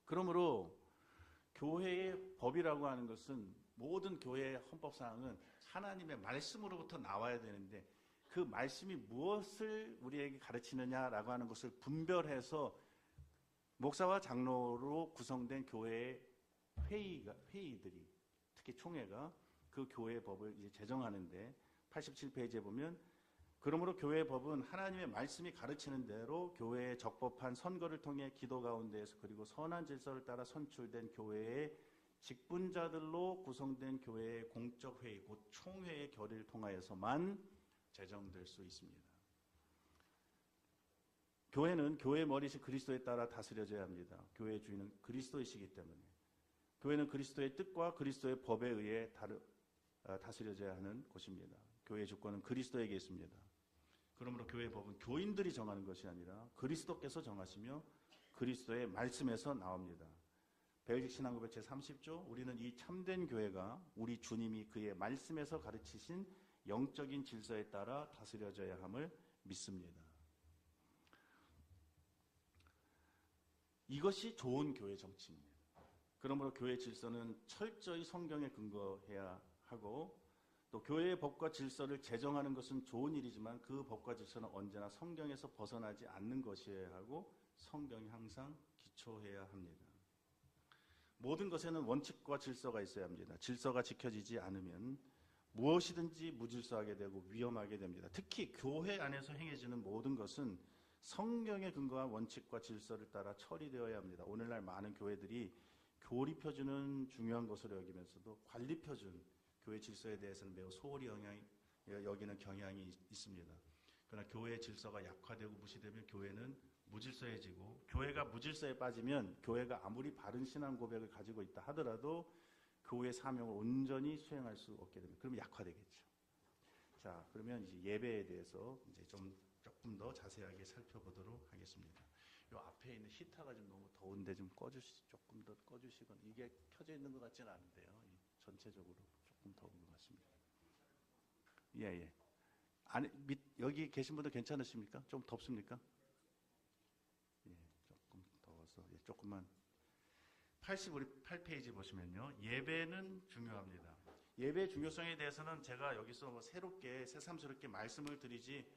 그러므로 교회의 법이라고 하는 것은 모든 교회의 헌법사항은 하나님의 말씀으로부터 나와야 되는데 그 말씀이 무엇을 우리에게 가르치느냐라고 하는 것을 분별해서 목사와 장로로 구성된 교회의 회의들이 특히 총회가 그 교회의 법을 이제 제정하는데 87페이지에 보면 그러므로 교회의 법은 하나님의 말씀이 가르치는 대로 교회에 적법한 선거를 통해 기도 가운데에서 그리고 선한 질서를 따라 선출된 교회의 직분자들로 구성된 교회의 공적 회의 곧 총회의 결의를 통하여서만 제정될 수 있습니다. 교회는 교회의 머리신 그리스도에 따라 다스려져야 합니다. 교회의 주인은 그리스도이시기 때문에 교회는 그리스도의 뜻과 그리스도의 법에 의해 다스려져야 하는 곳입니다. 교회의 주권은 그리스도에게 있습니다. 그러므로 교회의 법은 교인들이 정하는 것이 아니라 그리스도께서 정하시며 그리스도의 말씀에서 나옵니다. 벨직 신앙고백 제30조 우리는 이 참된 교회가 우리 주님이 그의 말씀에서 가르치신 영적인 질서에 따라 다스려져야 함을 믿습니다. 이것이 좋은 교회 정치입니다. 그러므로 교회 질서는 철저히 성경에 근거해야 하고 또 교회의 법과 질서를 제정하는 것은 좋은 일이지만 그 법과 질서는 언제나 성경에서 벗어나지 않는 것이어야 하고 성경이 항상 기초해야 합니다. 모든 것에는 원칙과 질서가 있어야 합니다. 질서가 지켜지지 않으면 무엇이든지 무질서하게 되고 위험하게 됩니다. 특히 교회 안에서 행해지는 모든 것은 성경에 근거한 원칙과 질서를 따라 처리되어야 합니다. 오늘날 많은 교회들이 교리표준은 중요한 것으로 여기면서도 관리표준, 교회 질서에 대해서는 매우 소홀히 여기는 경향이 있습니다. 그러나 교회의 질서가 약화되고 무시되면 교회는 무질서해지고 교회가 무질서에 빠지면 교회가 아무리 바른 신앙 고백을 가지고 있다 하더라도 교회의 사명을 온전히 수행할 수 없게 됩니다. 그러면 약화되겠죠. 자, 그러면 이제 예배에 대해서 이제 조금 더 자세하게 살펴보도록 하겠습니다. 요 앞에 있는 히터가 좀 너무 더운데 좀 조금 더 꺼주시건 이게 켜져 있는 것 같지는 않은데요. 전체적으로 조금 더운 것 같습니다. 예. 여기 계신 분들 괜찮으십니까? 좀 덥습니까? 예, 조금 더워서 조금만. 88페이지 보시면요. 예배는 중요합니다. 예배의 중요성에 대해서는 제가 여기서 새삼스럽게 말씀을 드리지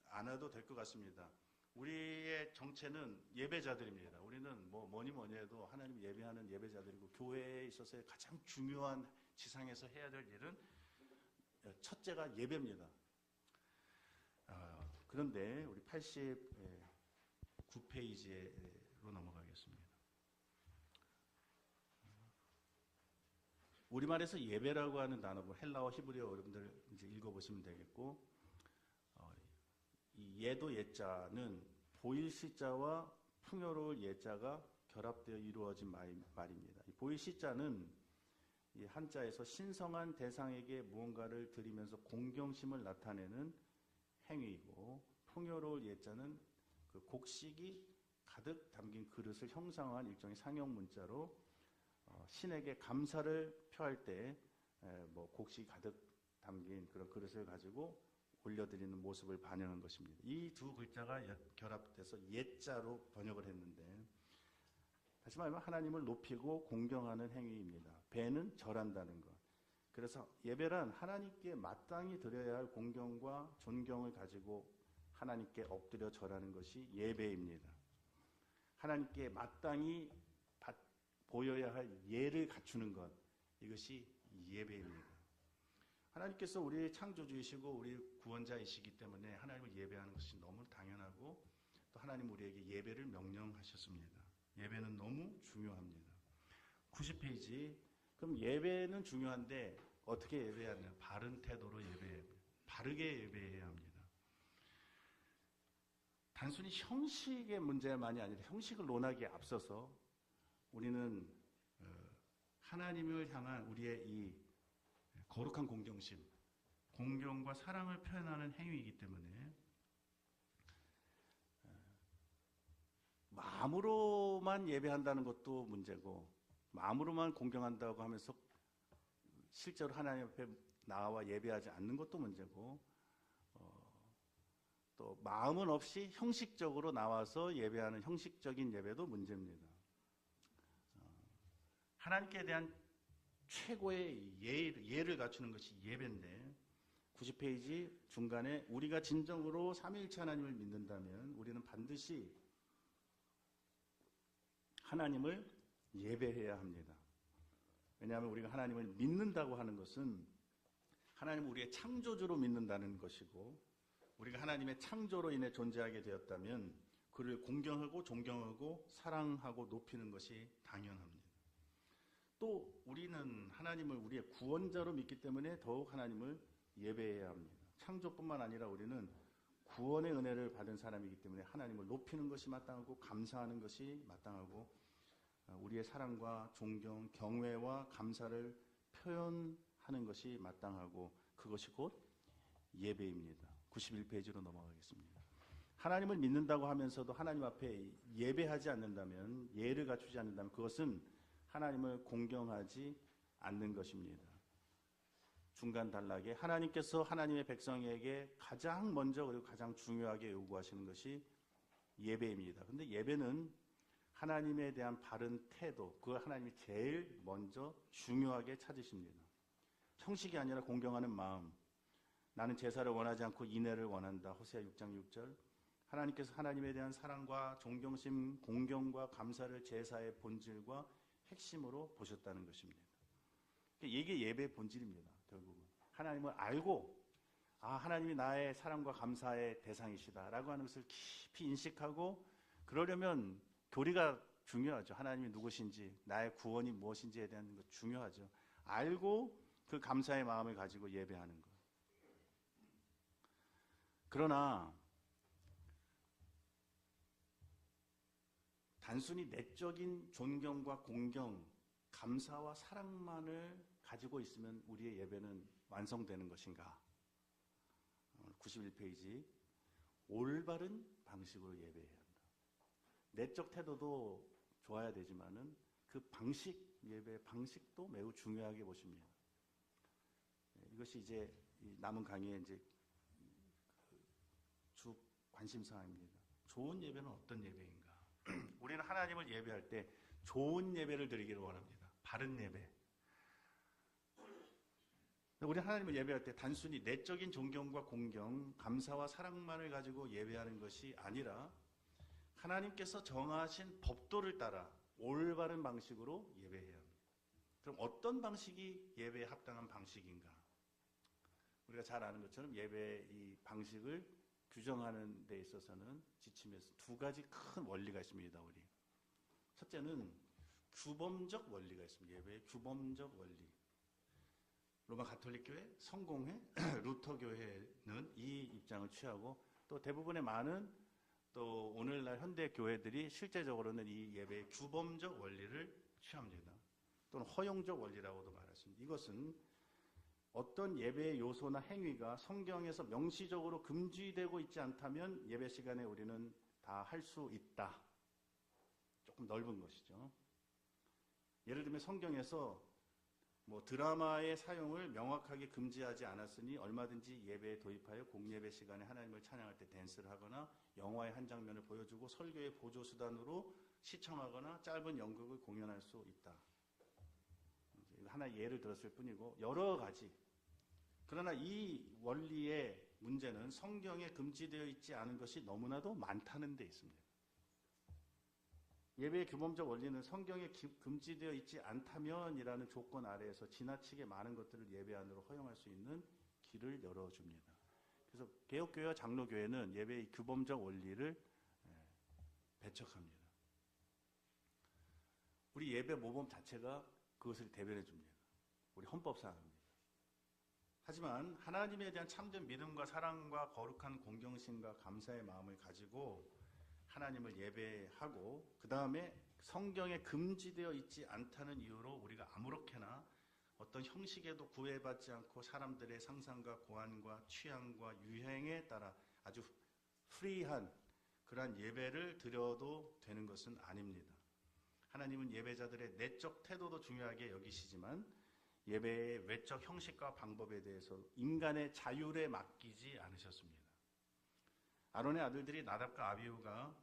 않아도 될 것 같습니다. 우리의 정체는 예배자들입니다. 우리는 뭐니 해도 하나님 예배하는 예배자들이고 교회에 있어서의 가장 중요한 지상에서 해야 될 일은 첫째가 예배입니다. 그런데 우리 89페이지로 넘어가겠습니다. 우리말에서 예배라고 하는 단어, 헬라어, 히브리어 여러분들 이제 읽어보시면 되겠고, 이 예도 예자는 보일 시자와 풍요로울 예자가 결합되어 이루어진 말입니다. 이 보일 시자는 이 한자에서 신성한 대상에게 무언가를 드리면서 공경심을 나타내는 행위이고, 풍요로울 예자는 그 곡식이 가득 담긴 그릇을 형상화한 일종의 상형 문자로 신에게 감사를 표할 때 곡식이 가득 담긴 그런 그릇을 가지고 올려드리는 모습을 반영한 것입니다. 이 두 글자가 결합돼서 예자로 번역을 했는데, 다시 말하면 하나님을 높이고 공경하는 행위입니다. 배는 절한다는 것. 그래서 예배란 하나님께 마땅히 드려야 할 공경과 존경을 가지고 하나님께 엎드려 절하는 것이 예배입니다. 하나님께 마땅히 보여야 할 예를 갖추는 것, 이것이 예배입니다. 하나님께서 우리의 창조주이시고 우리 구원자이시기 때문에 하나님을 예배하는 것이 너무 당연하고, 또 하나님 우리에게 예배를 명령하셨습니다. 예배는 너무 중요합니다. 90페이지. 그럼 예배는 중요한데 어떻게 예배해야 하냐? 바른 태도로 바르게 예배해야 합니다. 단순히 형식의 문제만이 아니라 형식을 논하기에 앞서서 우리는 하나님을 향한 우리의 이 거룩한 공경심, 공경과 사랑을 표현하는 행위이기 때문에 마음으로만 예배한다는 것도 문제고, 마음으로만 공경한다고 하면서 실제로 하나님 앞에 나와 예배하지 않는 것도 문제고, 또 마음은 없이 형식적으로 나와서 예배하는 형식적인 예배도 문제입니다. 하나님께 대한 최고의 예를 갖추는 것이 예배인데, 90페이지 중간에 우리가 진정으로 삼위일체 하나님을 믿는다면 우리는 반드시 하나님을 예배해야 합니다. 왜냐하면 우리가 하나님을 믿는다고 하는 것은 하나님을 우리의 창조주로 믿는다는 것이고, 우리가 하나님의 창조로 인해 존재하게 되었다면 그를 공경하고 존경하고 사랑하고 높이는 것이 당연합니다. 또 우리는 하나님을 우리의 구원자로 믿기 때문에 더욱 하나님을 예배해야 합니다. 창조뿐만 아니라 우리는 구원의 은혜를 받은 사람이기 때문에 하나님을 높이는 것이 마땅하고 감사하는 것이 마땅하고, 우리의 사랑과 존경, 경외와 감사를 표현하는 것이 마땅하고, 그것이 곧 예배입니다. 91페이지로 넘어가겠습니다. 하나님을 믿는다고 하면서도 하나님 앞에 예배하지 않는다면, 예를 갖추지 않는다면 그것은 하나님을 공경하지 않는 것입니다. 중간 단락에 하나님께서 하나님의 백성에게 가장 먼저 그리고 가장 중요하게 요구하시는 것이 예배입니다. 그런데 예배는 하나님에 대한 바른 태도, 그걸 하나님이 제일 먼저 중요하게 찾으십니다. 형식이 아니라 공경하는 마음. 나는 제사를 원하지 않고 인애를 원한다. 호세아 6장 6절. 하나님께서 하나님에 대한 사랑과 존경심, 공경과 감사를 제사의 본질과 핵심으로 보셨다는 것입니다. 이게 예배의 본질입니다. 결국은 하나님을 알고, 하나님이 나의 사랑과 감사의 대상이시다라고 하는 것을 깊이 인식하고, 그러려면 교리가 중요하죠. 하나님이 누구신지, 나의 구원이 무엇인지에 대한 것 중요하죠. 알고 그 감사의 마음을 가지고 예배하는 것. 그러나 단순히 내적인 존경과 공경, 감사와 사랑만을 가지고 있으면 우리의 예배는 완성되는 것인가? 91페이지. 올바른 방식으로 예배해야 한다. 내적 태도도 좋아야 되지만은 그 방식, 예배 방식도 매우 중요하게 보십니다. 이것이 이제 남은 강의의 이제 주 관심사항입니다. 좋은 예배는 어떤 예배인가? 우리는 하나님을 예배할 때 좋은 예배를 드리기를 원합니다. 바른 예배. 우리 하나님을 예배할 때 단순히 내적인 존경과 공경, 감사와 사랑만을 가지고 예배하는 것이 아니라 하나님께서 정하신 법도를 따라 올바른 방식으로 예배해야 합니다. 그럼 어떤 방식이 예배에 합당한 방식인가? 우리가 잘 아는 것처럼 예배의 이 방식을 규정하는 데 있어서는 지침에서 두 가지 큰 원리가 있습니다. 우리 첫째는 규범적 원리가 있습니다. 예배의 규범적 원리. 로마 가톨릭 교회, 성공회, 루터 교회는 이 입장을 취하고 또 대부분의 많은 또 오늘날 현대 교회들이 실제적으로는 이 예배의 규범적 원리를 취합니다. 또는 허용적 원리라고도 말했습니다. 이것은 어떤 예배의 요소나 행위가 성경에서 명시적으로 금지되고 있지 않다면 예배 시간에 우리는 다 할 수 있다. 조금 넓은 것이죠. 예를 들면 성경에서 드라마의 사용을 명확하게 금지하지 않았으니 얼마든지 예배에 도입하여 공예배 시간에 하나님을 찬양할 때 댄스를 하거나 영화의 한 장면을 보여주고 설교의 보조수단으로 시청하거나 짧은 연극을 공연할 수 있다. 하나 예를 들었을 뿐이고 여러 가지. 그러나 이 원리의 문제는 성경에 금지되어 있지 않은 것이 너무나도 많다는 데 있습니다. 예배의 규범적 원리는 성경에 금지되어 있지 않다면이라는 조건 아래에서 지나치게 많은 것들을 예배 안으로 허용할 수 있는 길을 열어줍니다. 그래서 개혁교회와 장로교회는 예배의 규범적 원리를 배척합니다. 우리 예배 모범 자체가 그것을 대변해 줍니다. 우리 헌법사항입니다. 하지만 하나님에 대한 참된 믿음과 사랑과 거룩한 공경심과 감사의 마음을 가지고 하나님을 예배하고 그 다음에 성경에 금지되어 있지 않다는 이유로 우리가 아무렇게나 어떤 형식에도 구애받지 않고 사람들의 상상과 고안과 취향과 유행에 따라 아주 프리한 그러한 예배를 드려도 되는 것은 아닙니다. 하나님은 예배자들의 내적 태도도 중요하게 여기시지만 예배의 외적 형식과 방법에 대해서 인간의 자율에 맡기지 않으셨습니다. 아론의 아들들이 나답과 아비후가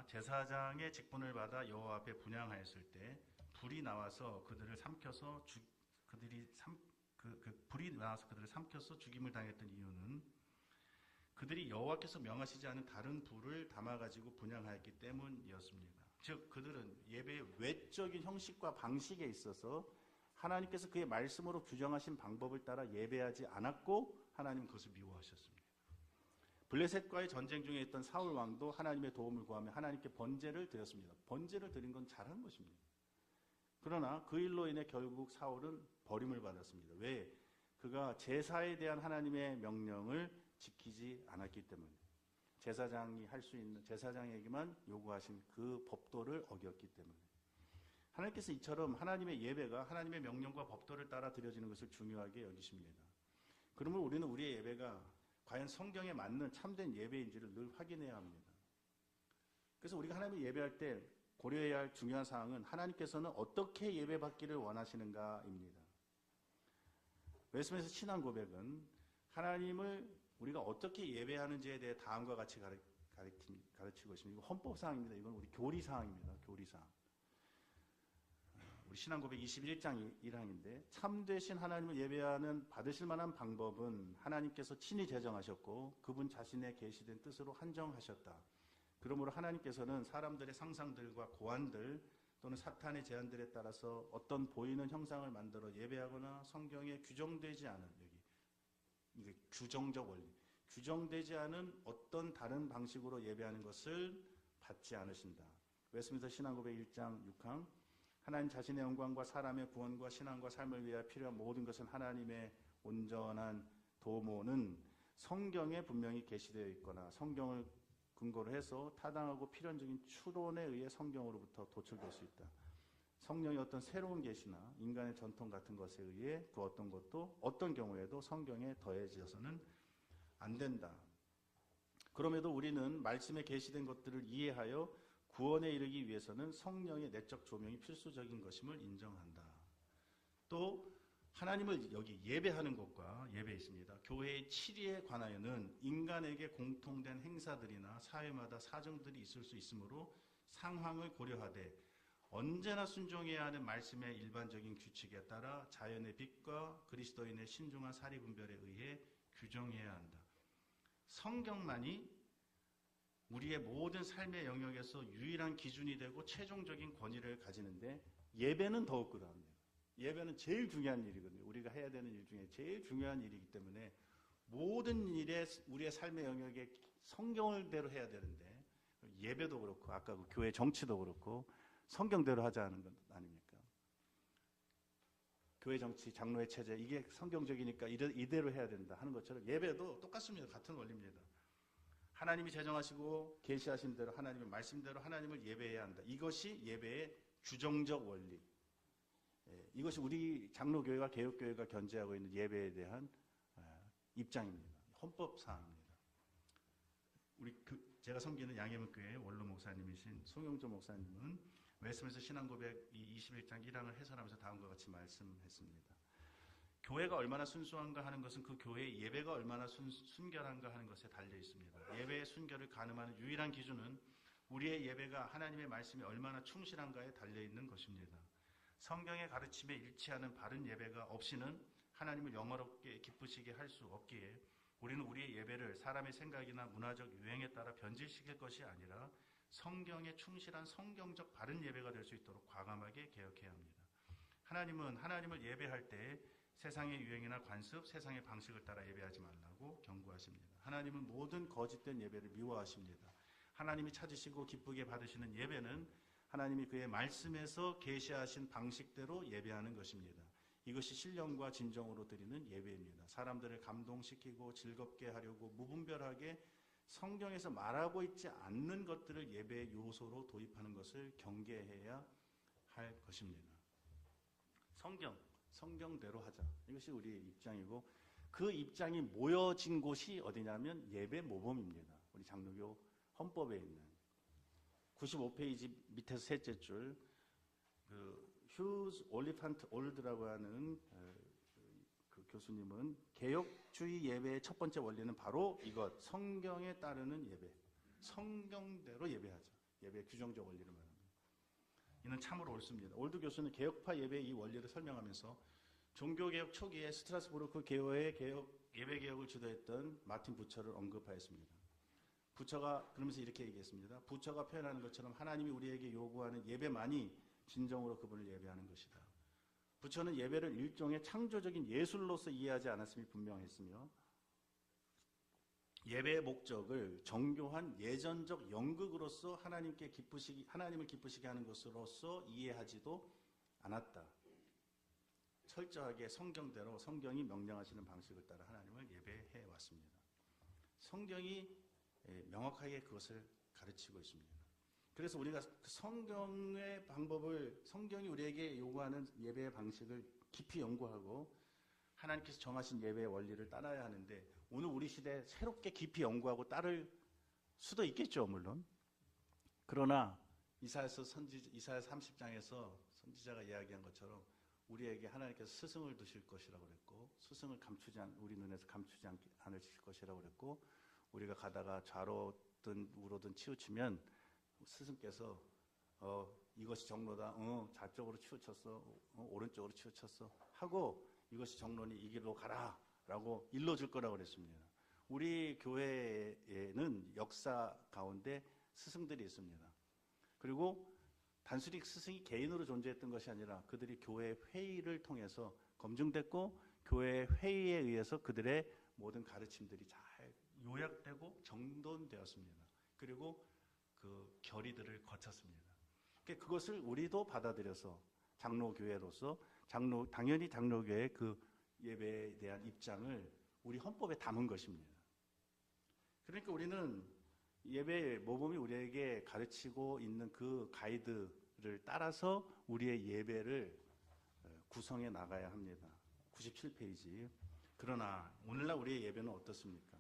제사장의 직분을 받아 여호와 앞에 분향하였을 때 불이 나와서 그들을 삼켜서 죽임을 당했던 이유는 그들이 여호와께서 명하시지 않은 다른 불을 담아가지고 분향하였기 때문이었습니다. 즉 그들은 예배의 외적인 형식과 방식에 있어서 하나님께서 그의 말씀으로 규정하신 방법을 따라 예배하지 않았고 하나님은 그것을 미워하셨습니다. 블레셋과의 전쟁 중에 있던 사울 왕도 하나님의 도움을 구하며 하나님께 번제를 드렸습니다. 번제를 드린 건 잘한 것입니다. 그러나 그 일로 인해 결국 사울은 버림을 받았습니다. 왜? 그가 제사에 대한 하나님의 명령을 지키지 않았기 때문에 제사장이 할 수 있는 제사장에게만 요구하신 그 법도를 어겼기 때문에 하나님께서 이처럼 하나님의 예배가 하나님의 명령과 법도를 따라 드려지는 것을 중요하게 여기십니다. 그러므로 우리는 우리의 예배가 과연 성경에 맞는 참된 예배인지를 늘 확인해야 합니다. 그래서 우리가 하나님을 예배할 때 고려해야 할 중요한 사항은 하나님께서는 어떻게 예배받기를 원하시는가입니다. 웨스트민스터 신앙 고백은 하나님을 우리가 어떻게 예배하는지에 대해 다음과 같이 가르치고 있습니다. 이거 헌법사항입니다. 이건 우리 교리사항입니다. 교리사항. 우리 신앙고백 21장 1항인데 참되신 하나님을 예배하는 받으실 만한 방법은 하나님께서 친히 제정하셨고 그분 자신의 계시된 뜻으로 한정하셨다. 그러므로 하나님께서는 사람들의 상상들과 고안들 또는 사탄의 제안들에 따라서 어떤 보이는 형상을 만들어 예배하거나 성경에 규정되지 않은 이게 규정적 원리, 규정되지 않은 어떤 다른 방식으로 예배하는 것을 받지 않으신다. 웨스트민스터 신앙고백 1장 6항 하나님 자신의 영광과 사람의 구원과 신앙과 삶을 위하여 필요한 모든 것은 하나님의 온전한 도모는 성경에 분명히 계시되어 있거나 성경을 근거로 해서 타당하고 필연적인 추론에 의해 성경으로부터 도출될 수 있다. 성령의 어떤 새로운 계시나 인간의 전통 같은 것에 의해 그 어떤 것도 어떤 경우에도 성경에 더해져서는 안 된다. 그럼에도 우리는 말씀에 계시된 것들을 이해하여 구원에 이르기 위해서는 성령의 내적 조명이 필수적인 것임을 인정한다. 또 하나님을 여기 예배하는 것과 예배에 있습니다. 교회의 치리에 관하여는 인간에게 공통된 행사들이나 사회마다 사정들이 있을 수 있으므로 상황을 고려하되 언제나 순종해야 하는 말씀의 일반적인 규칙에 따라 자연의 빛과 그리스도인의 신중한 사리 분별에 의해 규정해야 한다. 성경만이 우리의 모든 삶의 영역에서 유일한 기준이 되고 최종적인 권위를 가지는데 예배는 더욱 그러합니다. 예배는 제일 중요한 일이거든요. 우리가 해야 되는 일 중에 제일 중요한 일이기 때문에 모든 일에 우리의 삶의 영역에 성경대로 해야 되는데 예배도 그렇고 아까 그 교회 정치도 그렇고 성경대로 하자는 건 아닙니까? 교회 정치, 장로의 체제 이게 성경적이니까 이대로 해야 된다 하는 것처럼 예배도 똑같습니다. 같은 원리입니다. 하나님이 제정하시고 계시하신 대로 하나님의 말씀대로 하나님을 예배해야 한다. 이것이 예배의 규정적 원리. 이것이 우리 장로교회와 개혁교회가 견지하고 있는 예배에 대한 입장입니다. 헌법사항입니다. 제가 섬기는 양해문교회 원로 목사님이신 송영조 목사님은 웨스트민스터 신앙고백 21장 1항을 해설하면서 다음과 같이 말씀했습니다. 교회가 얼마나 순수한가 하는 것은 그 교회의 예배가 얼마나 순결한가 하는 것에 달려 있습니다. 예배의 순결을 가늠하는 유일한 기준은 우리의 예배가 하나님의 말씀에 얼마나 충실한가에 달려 있는 것입니다. 성경의 가르침에 일치하는 바른 예배가 없이는 하나님을 영화롭게 기쁘시게 할 수 없기에 우리는 우리의 예배를 사람의 생각이나 문화적 유행에 따라 변질시킬 것이 아니라 성경에 충실한 성경적 바른 예배가 될 수 있도록 과감하게 개혁해야 합니다. 하나님은 하나님을 예배할 때 세상의 유행이나 관습, 세상의 방식을 따라 예배하지 말라고 경고하십니다. 하나님은 모든 거짓된 예배를 미워하십니다. 하나님이 찾으시고 기쁘게 받으시는 예배는 하나님이 그의 말씀에서 계시하신 방식대로 예배하는 것입니다. 이것이 신령과 진정으로 드리는 예배입니다. 사람들을 감동시키고 즐겁게 하려고 무분별하게 성경에서 말하고 있지 않는 것들을 예배의 요소로 도입하는 것을 경계해야 할 것입니다. 성경대로 하자. 이것이 우리의 입장이고 그 입장이 모여진 곳이 어디냐면 예배 모범입니다. 우리 장로교 헌법에 있는 95페이지 밑에서 셋째 줄 휴즈 올리판트 올드라고 하는 그 교수님은 개혁주의 예배의 첫 번째 원리는 바로 이것, 성경에 따르는 예배, 성경대로 예배하자. 예배의 규정적 원리를 말합니다. 이는 참으로 옳습니다. 올드 교수는 개혁파 예배의 이 원리를 설명하면서 종교개혁 초기에 스트라스부르크 교회의 예배개혁을 주도했던 마틴 부처를 언급하였습니다. 부처가 그러면서 이렇게 얘기했습니다. 부처가 표현하는 것처럼 하나님이 우리에게 요구하는 예배만이 진정으로 그분을 예배하는 것이다. 부처는 예배를 일종의 창조적인 예술로서 이해하지 않았음이 분명했으며 예배의 목적을 정교한 예전적 연극으로서 하나님을 기쁘시게 하는 것으로서 이해하지도 않았다. 철저하게 성경대로 성경이 명령하시는 방식을 따라 하나님을 예배해 왔습니다. 성경이 명확하게 그것을 가르치고 있습니다. 그래서 우리가 성경의 방법을, 성경이 우리에게 요구하는 예배의 방식을 깊이 연구하고 하나님께서 정하신 예배의 원리를 따라야 하는데 오늘 우리 시대에 새롭게 깊이 연구하고 따를 수도 있겠죠, 물론. 그러나 이사야서 30장에서 선지자가 이야기한 것처럼 우리에게 하나님께서 스승을 두실 것이라고 그랬고 스승을 우리 눈에서 감추지 않으실 것이라고 그랬고 우리가 가다가 좌로든 우로든 치우치면 스승께서 이것이 정로다. 좌쪽으로 치우쳤어. 오른쪽으로 치우쳤어. 하고 이것이 정로니 이 길로 가라. 라고 일러줄 거라고 그랬습니다. 우리 교회에는 역사 가운데 스승들이 있습니다. 그리고 단순히 스승이 개인으로 존재했던 것이 아니라 그들이 교회 회의를 통해서 검증됐고 교회 회의에 의해서 그들의 모든 가르침들이 잘 요약되고 정돈되었습니다. 그리고 그 결의들을 거쳤습니다. 그것을 우리도 받아들여서 장로교회로서 당연히 장로교회의 그 예배에 대한 입장을 우리 헌법에 담은 것입니다. 그러니까 우리는 예배 모범이 우리에게 가르치고 있는 그 가이드를 따라서 우리의 예배를 구성해 나가야 합니다. 97페이지. 그러나 오늘날 우리의 예배는 어떻습니까?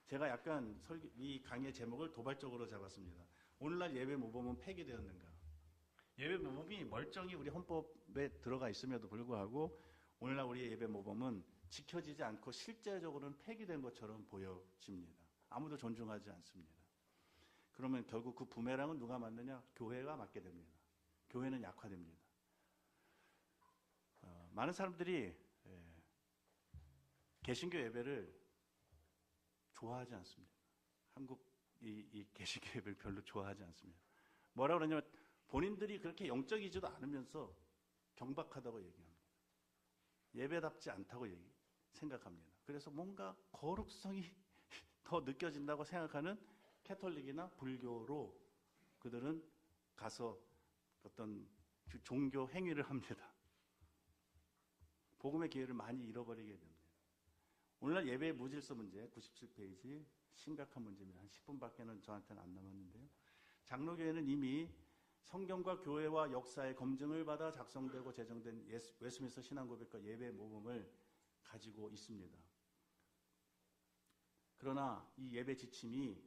제가 약간 이 강의 제목을 도발적으로 잡았습니다. 오늘날 예배 모범은 폐기되었는가? 예배 모범이 멀쩡히 우리 헌법에 들어가 있음에도 불구하고 오늘날 우리의 예배 모범은 지켜지지 않고 실제적으로는 폐기된 것처럼 보여집니다. 아무도 존중하지 않습니다. 그러면 결국 그 부메랑은 누가 맞느냐? 교회가 맞게 됩니다. 교회는 약화됩니다. 많은 사람들이 개신교 예배를 좋아하지 않습니다. 한국 이 개신교 예배를 별로 좋아하지 않습니다. 뭐라 그러냐면 본인들이 그렇게 영적이지도 않으면서 경박하다고 얘기합니다. 예배답지 않다고 생각합니다. 그래서 뭔가 거룩성이 더 느껴진다고 생각하는 캐톨릭이나 불교로 그들은 가서 어떤 종교 행위를 합니다. 복음의 기회를 많이 잃어버리게 됩니다. 오늘날 예배의 무질서 문제 97페이지 심각한 문제입니다. 한 10분밖에는 저한테는 안 남았는데요. 장로교회는 이미 성경과 교회와 역사의 검증을 받아 작성되고 제정된 웨스트민스터 신앙고백과 예배 모범을 가지고 있습니다. 그러나 이 예배 지침이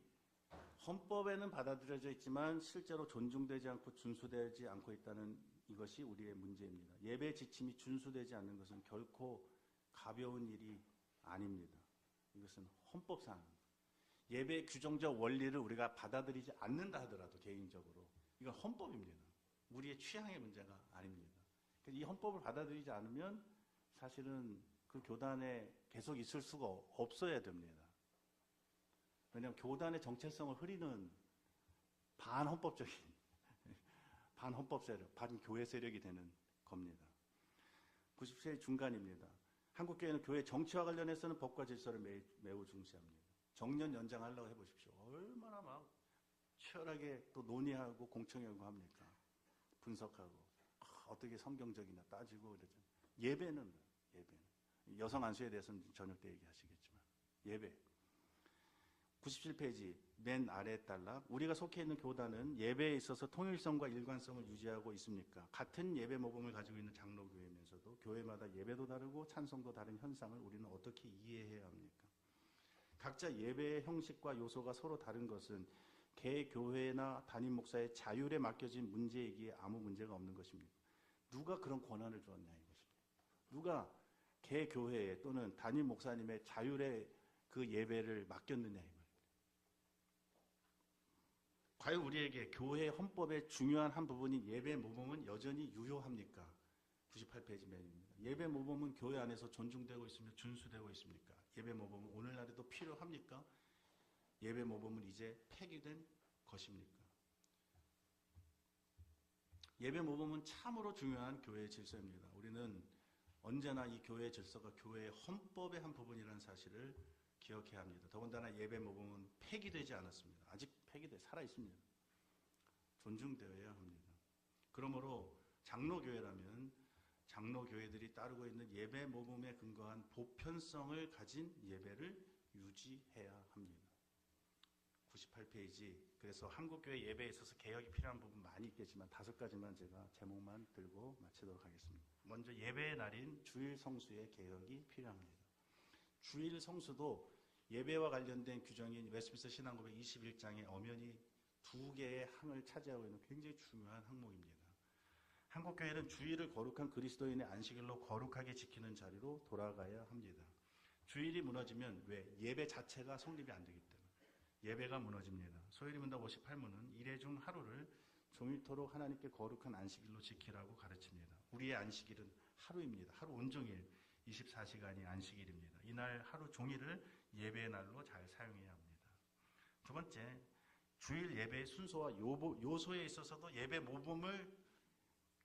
헌법에는 받아들여져 있지만 실제로 존중되지 않고 준수되지 않고 있다는 이것이 우리의 문제입니다. 예배 지침이 준수되지 않는 것은 결코 가벼운 일이 아닙니다. 이것은 헌법상 예배 규정적 원리를 우리가 받아들이지 않는다 하더라도 개인적으로 이건 헌법입니다. 우리의 취향의 문제가 아닙니다. 이 헌법을 받아들이지 않으면 사실은 그 교단에 계속 있을 수가 없어야 됩니다. 왜냐하면 교단의 정체성을 흐리는 반헌법적인 반헌법 세력, 반교회 세력이 되는 겁니다. 90세의 중간입니다. 한국교회는 교회 정치와 관련해서는 법과 질서를 매우 중시합니다. 정년 연장하려고 해보십시오. 얼마나 막 치열하게 또 논의하고 공청회하고 분석하고 어떻게 성경적이나 따지고 그러죠. 예배는 여성 안수에 대해서는 저녁 때 얘기하시겠지만 예배 97페이지 맨 아래에 딸락 우리가 속해 있는 교단은 예배에 있어서 통일성과 일관성을 유지하고 있습니까? 같은 예배 모범을 가지고 있는 장로교회면서도 교회마다 예배도 다르고 찬송도 다른 현상을 우리는 어떻게 이해해야 합니까? 각자 예배의 형식과 요소가 서로 다른 것은 개교회나 담임 목사의 자율에 맡겨진 문제이기에 아무 문제가 없는 것입니다. 누가 그런 권한을 주었냐 이것입니다. 누가 개교회에 또는 담임 목사님의 자율에 그 예배를 맡겼느냐 이 말입니다. 과연 우리에게 교회 헌법의 중요한 한 부분인 예배 모범은 여전히 유효합니까? 98페이지 맨입니다. 예배 모범은 교회 안에서 존중되고 있으며 준수되고 있습니까? 예배 모범은 오늘날에도 필요합니까? 예배 모범은 이제 폐기된 것입니까? 예배 모범은 참으로 중요한 교회의 질서입니다. 우리는 언제나 이 교회의 질서가 교회의 헌법의 한 부분이라는 사실을 기억해야 합니다. 더군다나 예배 모범은 폐기되지 않았습니다. 아직 살아 있습니다. 존중되어야 합니다. 그러므로 장로교회라면 장로교회들이 따르고 있는 예배 모범에 근거한 보편성을 가진 예배를 유지해야 합니다. 98페이지 그래서 한국교회 예배에 있어서 개혁이 필요한 부분 많이 있겠지만 5가지만 제가 제목만 들고 마치도록 하겠습니다. 먼저 예배의 날인 주일 성수의 개혁이 필요합니다. 주일 성수도 예배와 관련된 규정인 웨스트민스터 신앙고백 21장의 엄연히 2개의 항을 차지하고 있는 굉장히 중요한 항목입니다. 한국교회는 주일을 거룩한 그리스도인의 안식일로 거룩하게 지키는 자리로 돌아가야 합니다. 주일이 무너지면 왜? 예배 자체가 성립이 안 되기 때문에 예배가 무너집니다. 소일이 문답 58문은 일회 중 하루를 종일토록 하나님께 거룩한 안식일로 지키라고 가르칩니다. 우리의 안식일은 하루입니다. 하루 온종일 24시간이 안식일입니다. 이날 하루 종일을 예배의 날로 잘 사용해야 합니다. 두 번째, 주일 예배의 순서와 요소에 있어서도 예배 모범을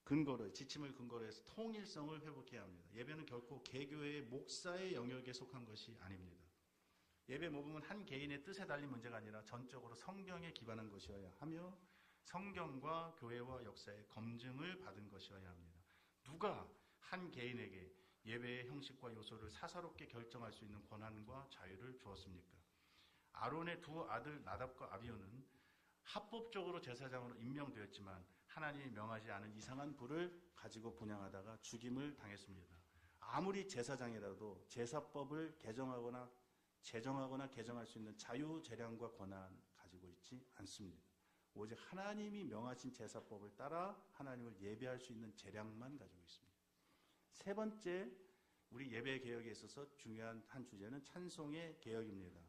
근거로, 지침을 근거로 해서 통일성을 회복해야 합니다. 예배는 결코 개교회의 목사의 영역에 속한 것이 아닙니다. 예배 모범은 한 개인의 뜻에 달린 문제가 아니라 전적으로 성경에 기반한 것이어야 하며 성경과 교회와 역사의 검증을 받은 것이어야 합니다. 누가 한 개인에게 예배의 형식과 요소를 사사롭게 결정할 수 있는 권한과 자유를 주었습니까? 아론의 두 아들 나답과 아비후는 합법적으로 제사장으로 임명되었지만 하나님이 명하지 않은 이상한 불을 가지고 분향하다가 죽임을 당했습니다. 아무리 제사장이라도 제사법을 개정하거나 제정하거나 개정할 수 있는 자유 재량과 권한 가지고 있지 않습니다. 오직 하나님이 명하신 제사법을 따라 하나님을 예배할 수 있는 재량만 가지고 있습니다. 세 번째, 우리 예배 개혁에 있어서 중요한 한 주제는 찬송의 개혁입니다.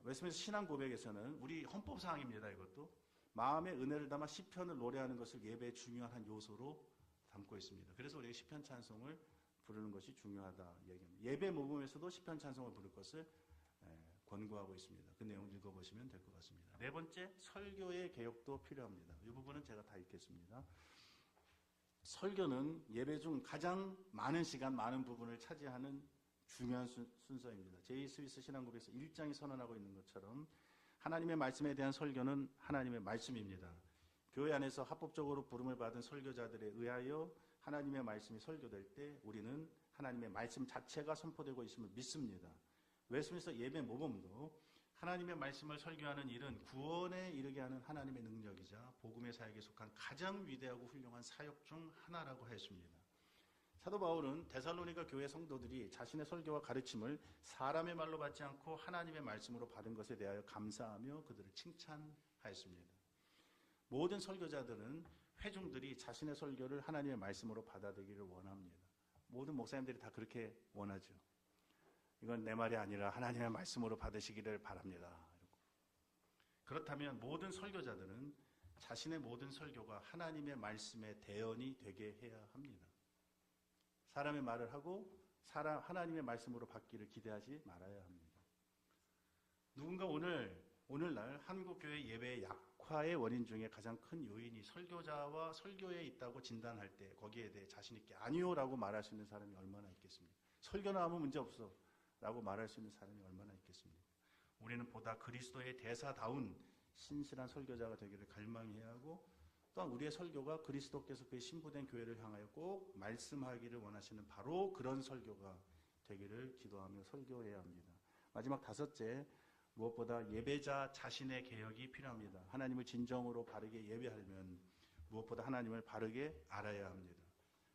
웨스트민스터 신앙 고백에서는 우리 헌법 사항입니다. 이것도 마음의 은혜를 담아 시편을 노래하는 것을 예배의 중요한 한 요소로 담고 있습니다. 그래서 우리가 시편 찬송을 부르는 것이 중요하다 얘기합니다. 예배 모금에서도 시편 찬송을 부를 것을 권고하고 있습니다. 그 내용 읽어보시면 될 것 같습니다. 네 번째, 설교의 개혁도 필요합니다. 이 부분은 제가 다 읽겠습니다. 설교는 예배 중 가장 많은 시간, 많은 부분을 차지하는 중요한 순서입니다. 제2스위스 신앙고백에서 1장이 선언하고 있는 것처럼 하나님의 말씀에 대한 설교는 하나님의 말씀입니다. 교회 안에서 합법적으로 부름을 받은 설교자들에 의하여 하나님의 말씀이 설교될 때 우리는 하나님의 말씀 자체가 선포되고 있음을 믿습니다. 웨스트민스터 예배 모범도 하나님의 말씀을 설교하는 일은 구원에 이르게 하는 하나님의 능력이자 복음의 사역에 속한 가장 위대하고 훌륭한 사역 중 하나라고 하였습니다. 사도 바울은 데살로니가 교회 성도들이 자신의 설교와 가르침을 사람의 말로 받지 않고 하나님의 말씀으로 받은 것에 대하여 감사하며 그들을 칭찬하였습니다. 모든 설교자들은 회중들이 자신의 설교를 하나님의 말씀으로 받아들이기를 원합니다. 모든 목사님들이 다 그렇게 원하죠. 이건 내 말이 아니라 하나님의 말씀으로 받으시기를 바랍니다. 그렇다면 모든 설교자들은 자신의 모든 설교가 하나님의 말씀의 대언이 되게 해야 합니다. 사람의 말을 하고 하나님의 말씀으로 받기를 기대하지 말아야 합니다. 누군가 오늘날 한국교회 예배의 약화의 원인 중에 가장 큰 요인이 설교자와 설교에 있다고 진단할 때 거기에 대해 자신 있게 아니요라고 말할 수 있는 사람이 얼마나 있겠습니까? 설교나 아무 문제 없어 라고 말할 수 있는 사람이 얼마나 있겠습니까? 우리는 보다 그리스도의 대사다운 신실한 설교자가 되기를 갈망해야 하고 또한 우리의 설교가 그리스도께서 그의 신부된 교회를 향하여 꼭 말씀하기를 원하시는 바로 그런 설교가 되기를 기도하며 설교해야 합니다. 마지막 다섯째, 무엇보다 예배자 자신의 개혁이 필요합니다. 하나님을 진정으로 바르게 예배하려면 무엇보다 하나님을 바르게 알아야 합니다.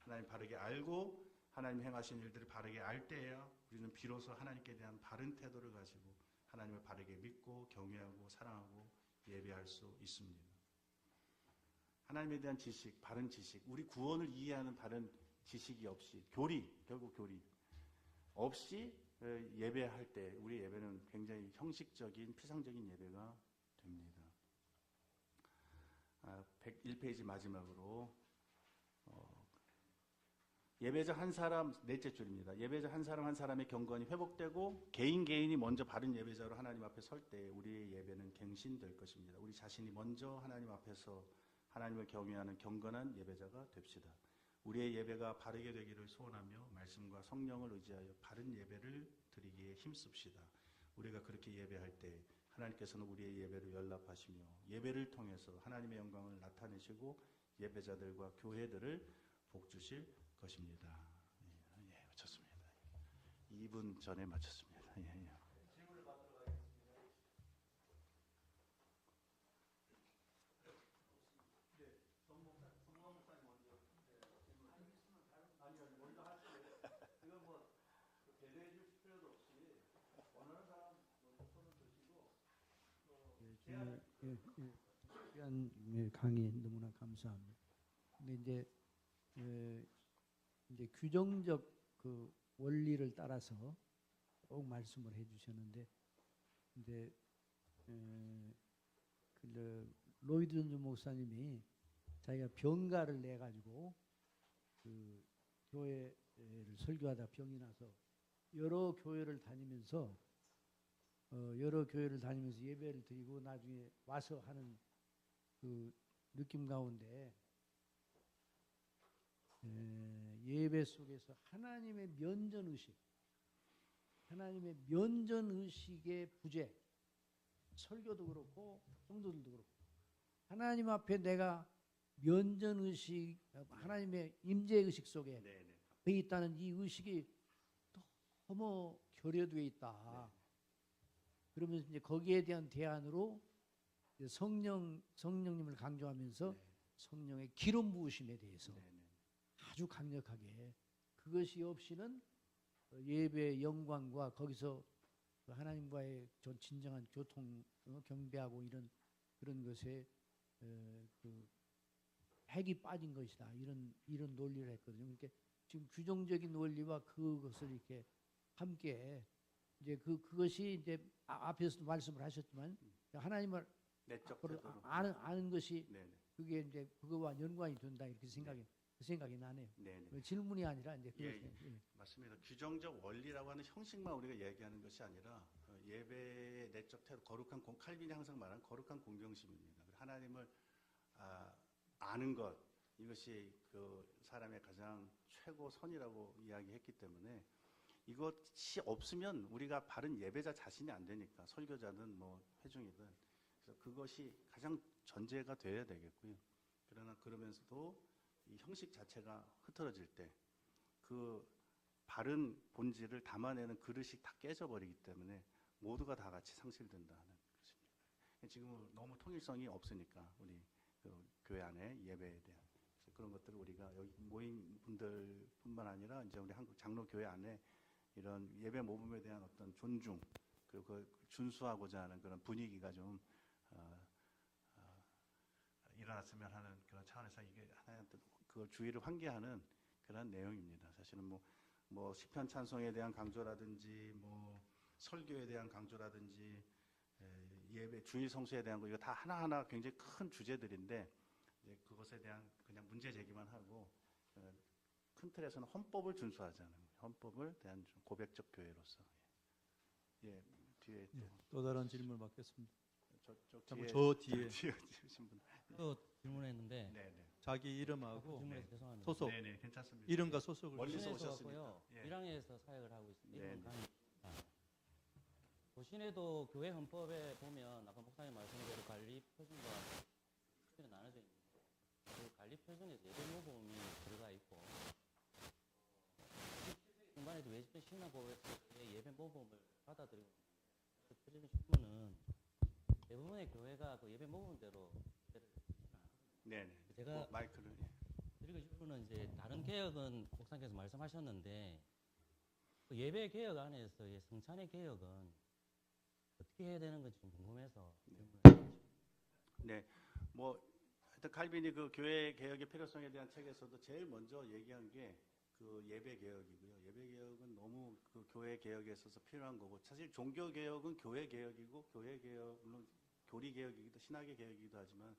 하나님 바르게 알고 하나님 행하신 일들을 바르게 알 때에야 우리는 비로소 하나님께 대한 바른 태도를 가지고 하나님을 바르게 믿고 경외하고 사랑하고 예배할 수 있습니다. 하나님에 대한 지식, 바른 지식, 우리 구원을 이해하는 바른 지식이 없이 결국 교리 없이 예배할 때 우리 예배는 굉장히 형식적인 피상적인 예배가 됩니다. 101페이지 마지막으로 예배자 한 사람, 넷째 줄입니다. 예배자 한 사람 한 사람의 경건이 회복되고 개인이 먼저 바른 예배자로 하나님 앞에 설 때 우리의 예배는 갱신될 것입니다. 우리 자신이 먼저 하나님 앞에서 하나님을 경외하는 경건한 예배자가 됩시다. 우리의 예배가 바르게 되기를 소원하며 말씀과 성령을 의지하여 바른 예배를 드리기에 힘씁시다. 우리가 그렇게 예배할 때 하나님께서는 우리의 예배를 연락하시며 예배를 통해서 하나님의 영광을 나타내시고 예배자들과 교회들을 복주실 것입니다. 예, 마쳤습니다. 2분 전에 마쳤습니다. 예. 질문을 받으러 가겠습니다. 네, 성모 목사님 먼저. 아니요, 먼저 하시고 이거 뭐 대대해 주실 필요도 없이 원하는 사람 먼저 손을 드시고. 귀한 강의 너무나 감사합니다. 근데 이제 규정적 그 원리를 따라서 꼭 말씀을 해주셨는데, 근데 로이드 존슨 목사님이 자기가 병가를 내 가지고 그 교회를 설교하다 병이 나서 여러 교회를 다니면서 예배를 드리고 나중에 와서 하는 그 느낌 가운데 예배 속에서 하나님의 면전의식의 부재, 설교도 그렇고 성도들도 그렇고 하나님 앞에 내가 면전의식, 하나님의 임재의식 속에 있다는 이 의식이 너무 결여되어 있다. 그러면서 이제 거기에 대한 대안으로 성령님을 강조하면서 성령의 기름 부으심에 대해서 아주 강력하게, 그것이 없이는 예배의 영광과 거기서 하나님과의 진정한 교통, 경배하고 그런 것에 그 핵이 빠진 것이다. 이런 논리를 했거든요. 그러니까 지금 규정적인 원리와 그것을 이렇게 함께 이제 그것이 이제 앞에서도 말씀을 하셨지만 하나님을 내적 앞으로 태도로. 아는 것이 네네. 그게 이제 그거와 연관이 된다 이렇게 그 생각이 나네요. 네네. 그 질문이 아니라 이제 예, 그것에 예. 맞습니다. 규정적 원리라고 하는 형식만 우리가 얘기하는 것이 아니라 예배의 내적 태도, 거룩한 칼빈이 항상 말하는 거룩한 공경심입니다. 하나님을 아는 것, 이것이 그 사람의 가장 최고 선이라고 이야기했기 때문에 이것이 없으면 우리가 바른 예배자 자신이 안 되니까, 설교자든 뭐 회중이든. 그래서 그것이 가장 전제가 되어야 되겠고요. 그러나 그러면서도 이 형식 자체가 흐트러질 때 그 바른 본질을 담아내는 그릇이 다 깨져버리기 때문에 모두가 다 같이 상실된다 하는 것입니다. 지금은 너무 통일성이 없으니까 우리 그 교회 안에 예배에 대한 그런 것들을 우리가 여기 모인 분들뿐만 아니라 이제 우리 한국 장로교회 안에 이런 예배 모범에 대한 어떤 존중, 그리고 그 준수하고자 하는 그런 분위기가 좀 일어났으면 하는 그런 차원에서 이게 하나의 그 주의를 환기하는 그런 내용입니다. 사실은 뭐 시편 찬송에 대한 강조라든지 뭐 설교에 대한 강조라든지 예배 주일 성수에 대한 거, 이거 다 하나하나 굉장히 큰 주제들인데 이제 그것에 대한 그냥 문제 제기만 하고 큰 틀에서는 헌법을 준수하자는 거예요. 헌법을 대한 고백적 교회로서. 예, 뒤에 또 다른 질문 받겠습니다. 저쪽 잠깐 뒤에 저 뒤에 뒤에 계신 분. 또 질문했는데 네네. 자기 이름하고 질문해서 죄송합니다. 소속, 네네, 괜찮습니다. 이름과 소속을 멀리서 주세요. 도신에서 오셨으니까. 왔고요. 예. 밀양에서 사역을 하고 있습니다. 네, 이름은 네. 강입니다. 도신에도 교회 헌법에 보면 아까 목사님 말씀대로 관리 표준과 표준이 나눠져 있는데 그 관리 표준에서 예배 모범이 들어가 있고 중반에도 외집된 신앙법에서 예배 모범을 받아들이고 있는데 그 드리는 질문은 대부분의 교회가 그 예배 모범대로 예배를 네네. 제가 마이크를. 드리고 싶은 건 이제 다른 개혁은 목사님께서 말씀하셨는데 그 예배 개혁 안에서의 성찬의 개혁은 어떻게 해야 되는 건지 좀 궁금해서 네, 뭐 하여튼 칼빈이 그 교회 개혁의 필요성에 대한 책에서도 제일 먼저 얘기한 게 그 예배 개혁이고요. 예배 개혁은 너무 그 교회 개혁에 있어서 필요한 거고, 사실 종교 개혁은 교회 개혁이고, 교회 개혁 물론 교리 개혁이기도 신학의 개혁이기도 하지만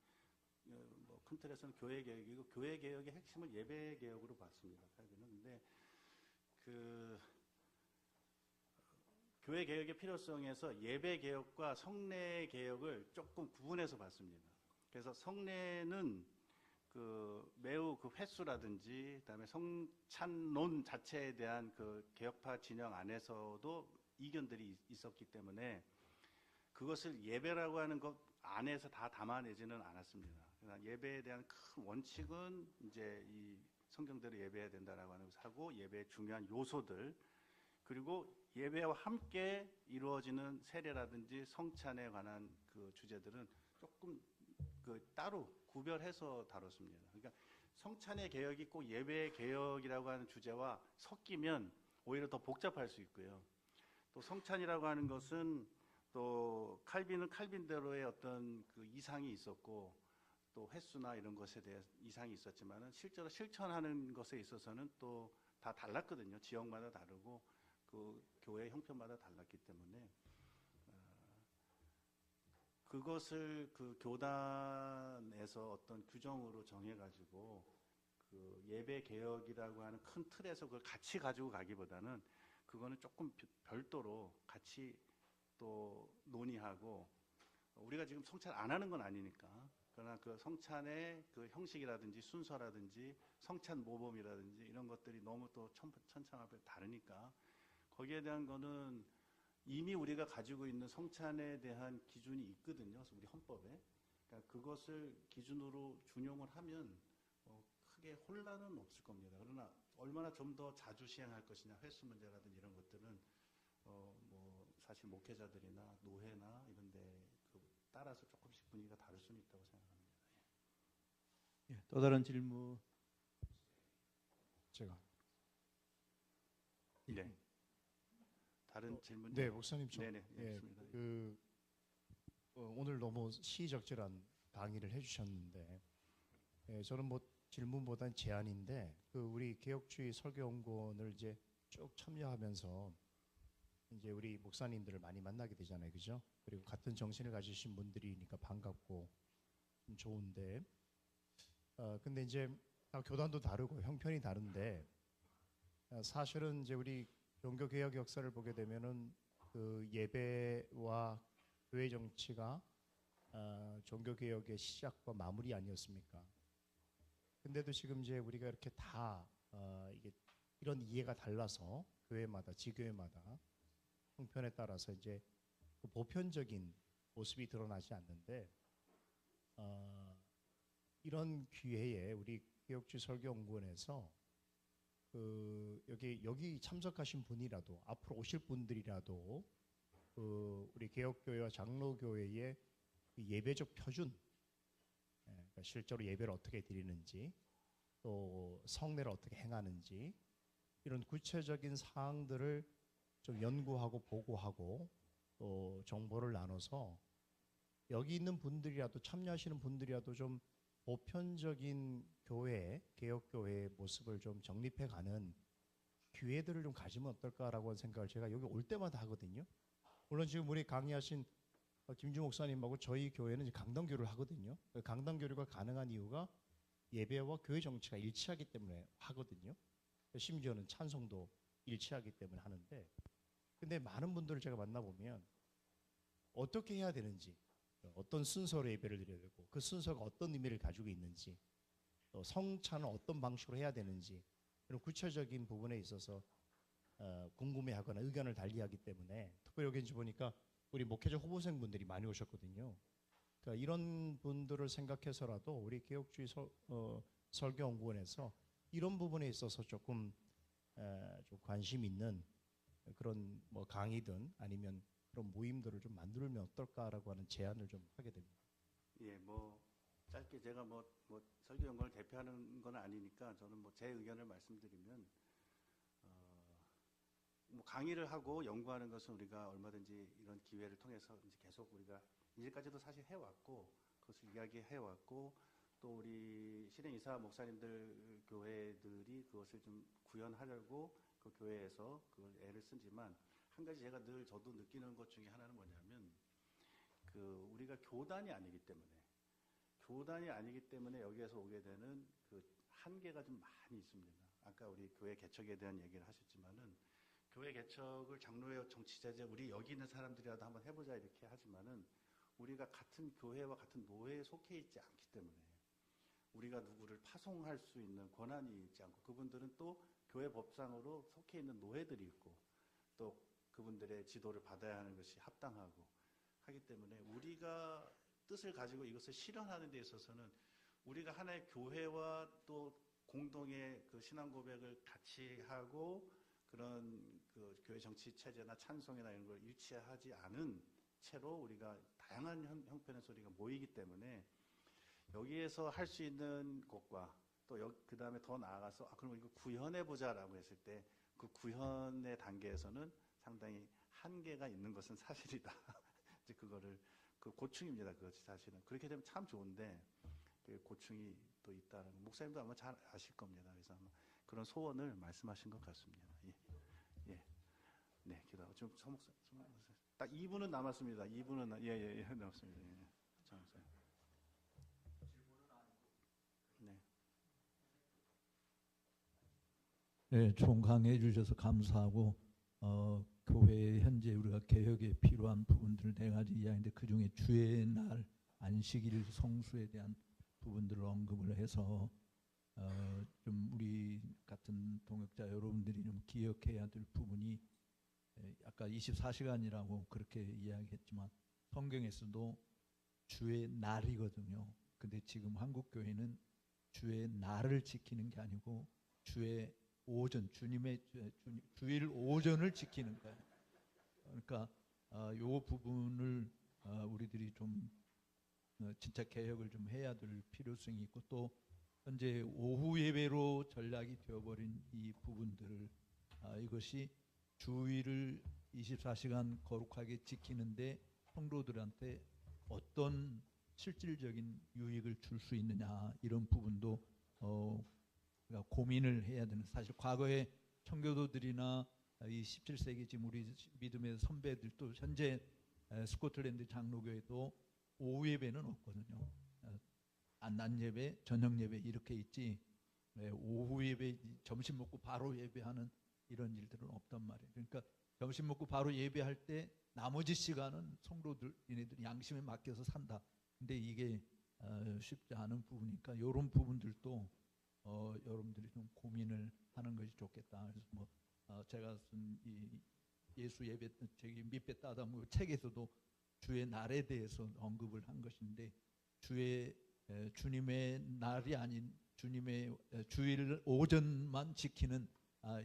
뭐 큰 틀에서는 교회 개혁이고, 교회 개혁의 핵심은 예배 개혁으로 봤습니다. 칼빈은. 근데 그 교회 개혁의 필요성에서 예배 개혁과 성례 개혁을 조금 구분해서 봤습니다. 그래서 성례는 그 매우 그 횟수라든지 그다음에 성찬론 자체에 대한 그 개혁파 진영 안에서도 이견들이 있었기 때문에 그것을 예배라고 하는 것 안에서 다 담아내지는 않았습니다. 그러나 예배에 대한 큰 원칙은 이제 이 성경대로 예배해야 된다라고 하는 것을 하고, 예배의 중요한 요소들, 그리고 예배와 함께 이루어지는 세례라든지 성찬에 관한 그 주제들은 조금 그 따로 구별해서 다뤘습니다. 그러니까 성찬의 개혁이 꼭 예배의 개혁이라고 하는 주제와 섞이면 오히려 더 복잡할 수 있고요. 또 성찬이라고 하는 것은 또 칼빈은 칼빈대로의 어떤 그 이상이 있었고, 또 횟수나 이런 것에 대해 이상이 있었지만은 실제로 실천하는 것에 있어서는 또 다 달랐거든요. 지역마다 다르고 그 교회 형편마다 달랐기 때문에 그것을 그 교단에서 어떤 규정으로 정해가지고 그 예배 개혁이라고 하는 큰 틀에서 그걸 같이 가지고 가기보다는 그거는 조금 별도로 같이 또 논의하고, 우리가 지금 성찬 안 하는 건 아니니까, 그러나 그 성찬의 그 형식이라든지 순서라든지 성찬 모범이라든지 이런 것들이 너무 또 천차만별 다르니까 거기에 대한 거는 이미 우리가 가지고 있는 성찬에 대한 기준이 있거든요. 우리 헌법에. 그러니까 그것을 기준으로 준용을 하면 크게 혼란은 없을 겁니다. 그러나 얼마나 좀 더 자주 시행할 것이냐, 횟수 문제라든지 이런 것들은 뭐 사실 목회자들이나 노회나 이런 데 그 따라서 조금씩 분위기가 다를 수는 있다고 생각합니다. 예, 또 다른 질문. 제가 네. 다른 질문? 네, 목사님 좀 네네, 있습니다. 오늘 너무 시의적절한 강의를 해주셨는데, 저는 뭐 질문보다는 제안인데, 그 우리 개혁주의 설교연구원을 이제 쭉 참여하면서 이제 우리 목사님들을 많이 만나게 되잖아요, 그죠? 그리고 같은 정신을 가지신 분들이니까 반갑고 좀 좋은데, 근데 이제 교단도 다르고 형편이 다른데, 사실은 이제 우리 종교 개혁 역사를 보게 되면은 그 예배와 교회 정치가 종교 개혁의 시작과 마무리 아니었습니까? 근데도 지금 이제 우리가 이렇게 다 이게 이런 이해가 달라서 교회마다 지교회마다 형편에 따라서 이제 그 보편적인 모습이 드러나지 않는데, 이런 기회에 우리 개혁주의 설교연구원에서 그 여기 참석하신 분이라도 앞으로 오실 분들이라도 그 우리 개혁교회와 장로교회의 그 예배적 표준, 그러니까 실제로 예배를 어떻게 드리는지 또 성례를 어떻게 행하는지 이런 구체적인 사항들을 좀 연구하고 보고하고 또 정보를 나눠서 여기 있는 분들이라도 참여하시는 분들이라도 좀 보편적인 교회, 개혁교회의 모습을 좀 정립해가는 기회들을 좀 가지면 어떨까라고 하는 생각을 제가 여기 올 때마다 하거든요. 물론 지금 우리 강의하신 김주 목사님하고 저희 교회는 이제 강단교류를 하거든요. 강단교류가 가능한 이유가 예배와 교회 정치가 일치하기 때문에 하거든요. 심지어는 찬송도 일치하기 때문에 하는데, 근데 많은 분들을 제가 만나보면 어떻게 해야 되는지, 어떤 순서로 예배를 드려야 되고 그 순서가 어떤 의미를 가지고 있는지, 또 성찬은 어떤 방식으로 해야 되는지 이런 구체적인 부분에 있어서 궁금해하거나 의견을 달리하기 때문에, 특별히 여기 이제 보니까 우리 목회자 후보생분들이 많이 오셨거든요. 그러니까 이런 분들을 생각해서라도 우리 개혁주의 설교연구원에서 이런 부분에 있어서 조금 좀 관심 있는 그런 뭐 강의든 아니면 그런 모임들을 좀 만들면 어떨까라고 하는 제안을 좀 하게 됩니다. 예, 뭐 짧게 제가 뭐 설교연구원을 대표하는 건 아니니까 저는 뭐 제 의견을 말씀드리면, 뭐 강의를 하고 연구하는 것은 우리가 얼마든지 이런 기회를 통해서 이제 계속 우리가 이제까지도 사실 해왔고 그것을 이야기해왔고, 또 우리 신행이사 목사님들 교회들이 그것을 좀 구현하려고 그 교회에서 그걸 애를 쓰지만, 한 가지 제가 늘 저도 느끼는 것 중에 하나는 뭐냐면, 그 우리가 교단이 아니기 때문에 여기에서 오게 되는 그 한계가 좀 많이 있습니다. 아까 우리 교회 개척에 대한 얘기를 하셨지만은, 교회 개척을 장로회 정치자재 우리 여기 있는 사람들이라도 한번 해보자 이렇게 하지만은, 우리가 같은 교회와 같은 노회에 속해 있지 않기 때문에 우리가 누구를 파송할 수 있는 권한이 있지 않고, 그분들은 또 교회 법상으로 속해 있는 노회들이 있고 또 그분들의 지도를 받아야 하는 것이 합당하고 하기 때문에, 우리가 뜻을 가지고 이것을 실현하는 데 있어서는 우리가 하나의 교회와 또 공동의 그 신앙 고백을 같이 하고 그런 그 교회 정치 체제나 찬송이나 이런 걸 일치하지 않은 채로 우리가 다양한 형편에서 우리가 모이기 때문에, 여기에서 할 수 있는 것과 또 그 다음에 더 나아가서 그럼 이거 구현해 보자라고 했을 때 그 구현의 단계에서는 상당히 한계가 있는 것은 사실이다. 이제 그거를 그 고충입니다. 그것이 사실은 그렇게 되면 참 좋은데 그 고충이 또 있다는, 목사님도 아마 잘 아실 겁니다. 그래서 아마 그런 소원을 말씀하신 것 같습니다. 예, 예, 네, 기도하고 지금 서목사 딱 2분은 남았습니다. 2분은 예 남았습니다. 예, 장목사님. 네. 네, 좋은 강의해 주셔서 감사하고, 교회 현재 우리가 개혁에 필요한 부분들 4가지 이야기인데, 그 중에 주의 날 안식일 성수에 대한 부분들을 언급을 해서 좀 우리 같은 동역자 여러분들이 좀 기억해야 될 부분이, 아까 24시간이라고 그렇게 이야기했지만 성경에서도 주의 날이거든요. 근데 지금 한국 교회는 주의 날을 지키는 게 아니고 주의 오전, 주일 오전을 지키는 거예요. 그러니까 요 부분을 우리들이 좀 진짜 개혁을 좀 해야 될 필요성이 있고, 또 현재 오후 예배로 전락이 되어버린 이 부분들을 이것이 주일을 24시간 거룩하게 지키는데 성도들한테 어떤 실질적인 유익을 줄 수 있느냐, 이런 부분도 우리가 고민을 해야 되는, 사실 과거에 청교도들이나 이 17세기 지금 우리 믿음의 선배들도 현재 스코틀랜드 장로교회도 오후 예배는 없거든요. 낮 예배, 저녁 예배 이렇게 있지 오후 예배, 점심 먹고 바로 예배하는 이런 일들은 없단 말이에요. 그러니까 점심 먹고 바로 예배할 때 나머지 시간은 성도들 얘네들 양심에 맡겨서 산다. 근데 이게 쉽지 않은 부분이니까 이런 부분들도 여러분들이 좀 고민을 하는 것이 좋겠다. 그래서 뭐 제가 쓴 이 예수 예배 저기 밑배 따다 뭐 책에서도 주의 날에 대해서 언급을 한 것인데 주님의 날이 아닌 주님의 주일 오전만 지키는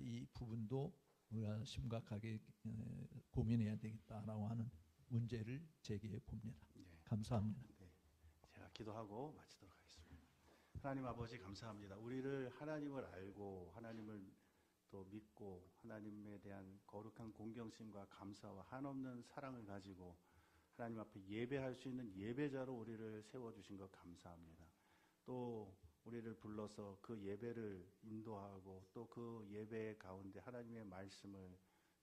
이 부분도 우리가 심각하게 고민해야 되겠다라고 하는 문제를 제기해 봅니다. 네. 감사합니다. 네. 제가 기도하고 마치도록 하겠습니다. 하나님 아버지 감사합니다. 우리를 하나님을 알고 하나님을 또 믿고 하나님에 대한 거룩한 공경심과 감사와 한없는 사랑을 가지고 하나님 앞에 예배할 수 있는 예배자로 우리를 세워주신 것 감사합니다. 또 우리를 불러서 그 예배를 인도하고 또 그 예배 가운데 하나님의 말씀을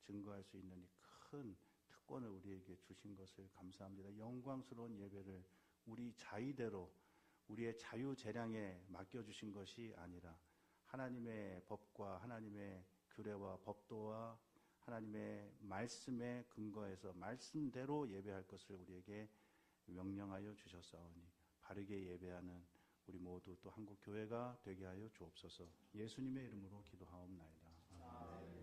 증거할 수 있는 큰 특권을 우리에게 주신 것을 감사합니다. 영광스러운 예배를 우리 자의대로 우리의 자유재량에 맡겨주신 것이 아니라 하나님의 법과 하나님의 규례와 법도와 하나님의 말씀에 근거해서 말씀대로 예배할 것을 우리에게 명령하여 주셨사오니 바르게 예배하는 우리 모두 또 한국 교회가 되게 하여 주옵소서. 예수님의 이름으로 기도하옵나이다. 아멘.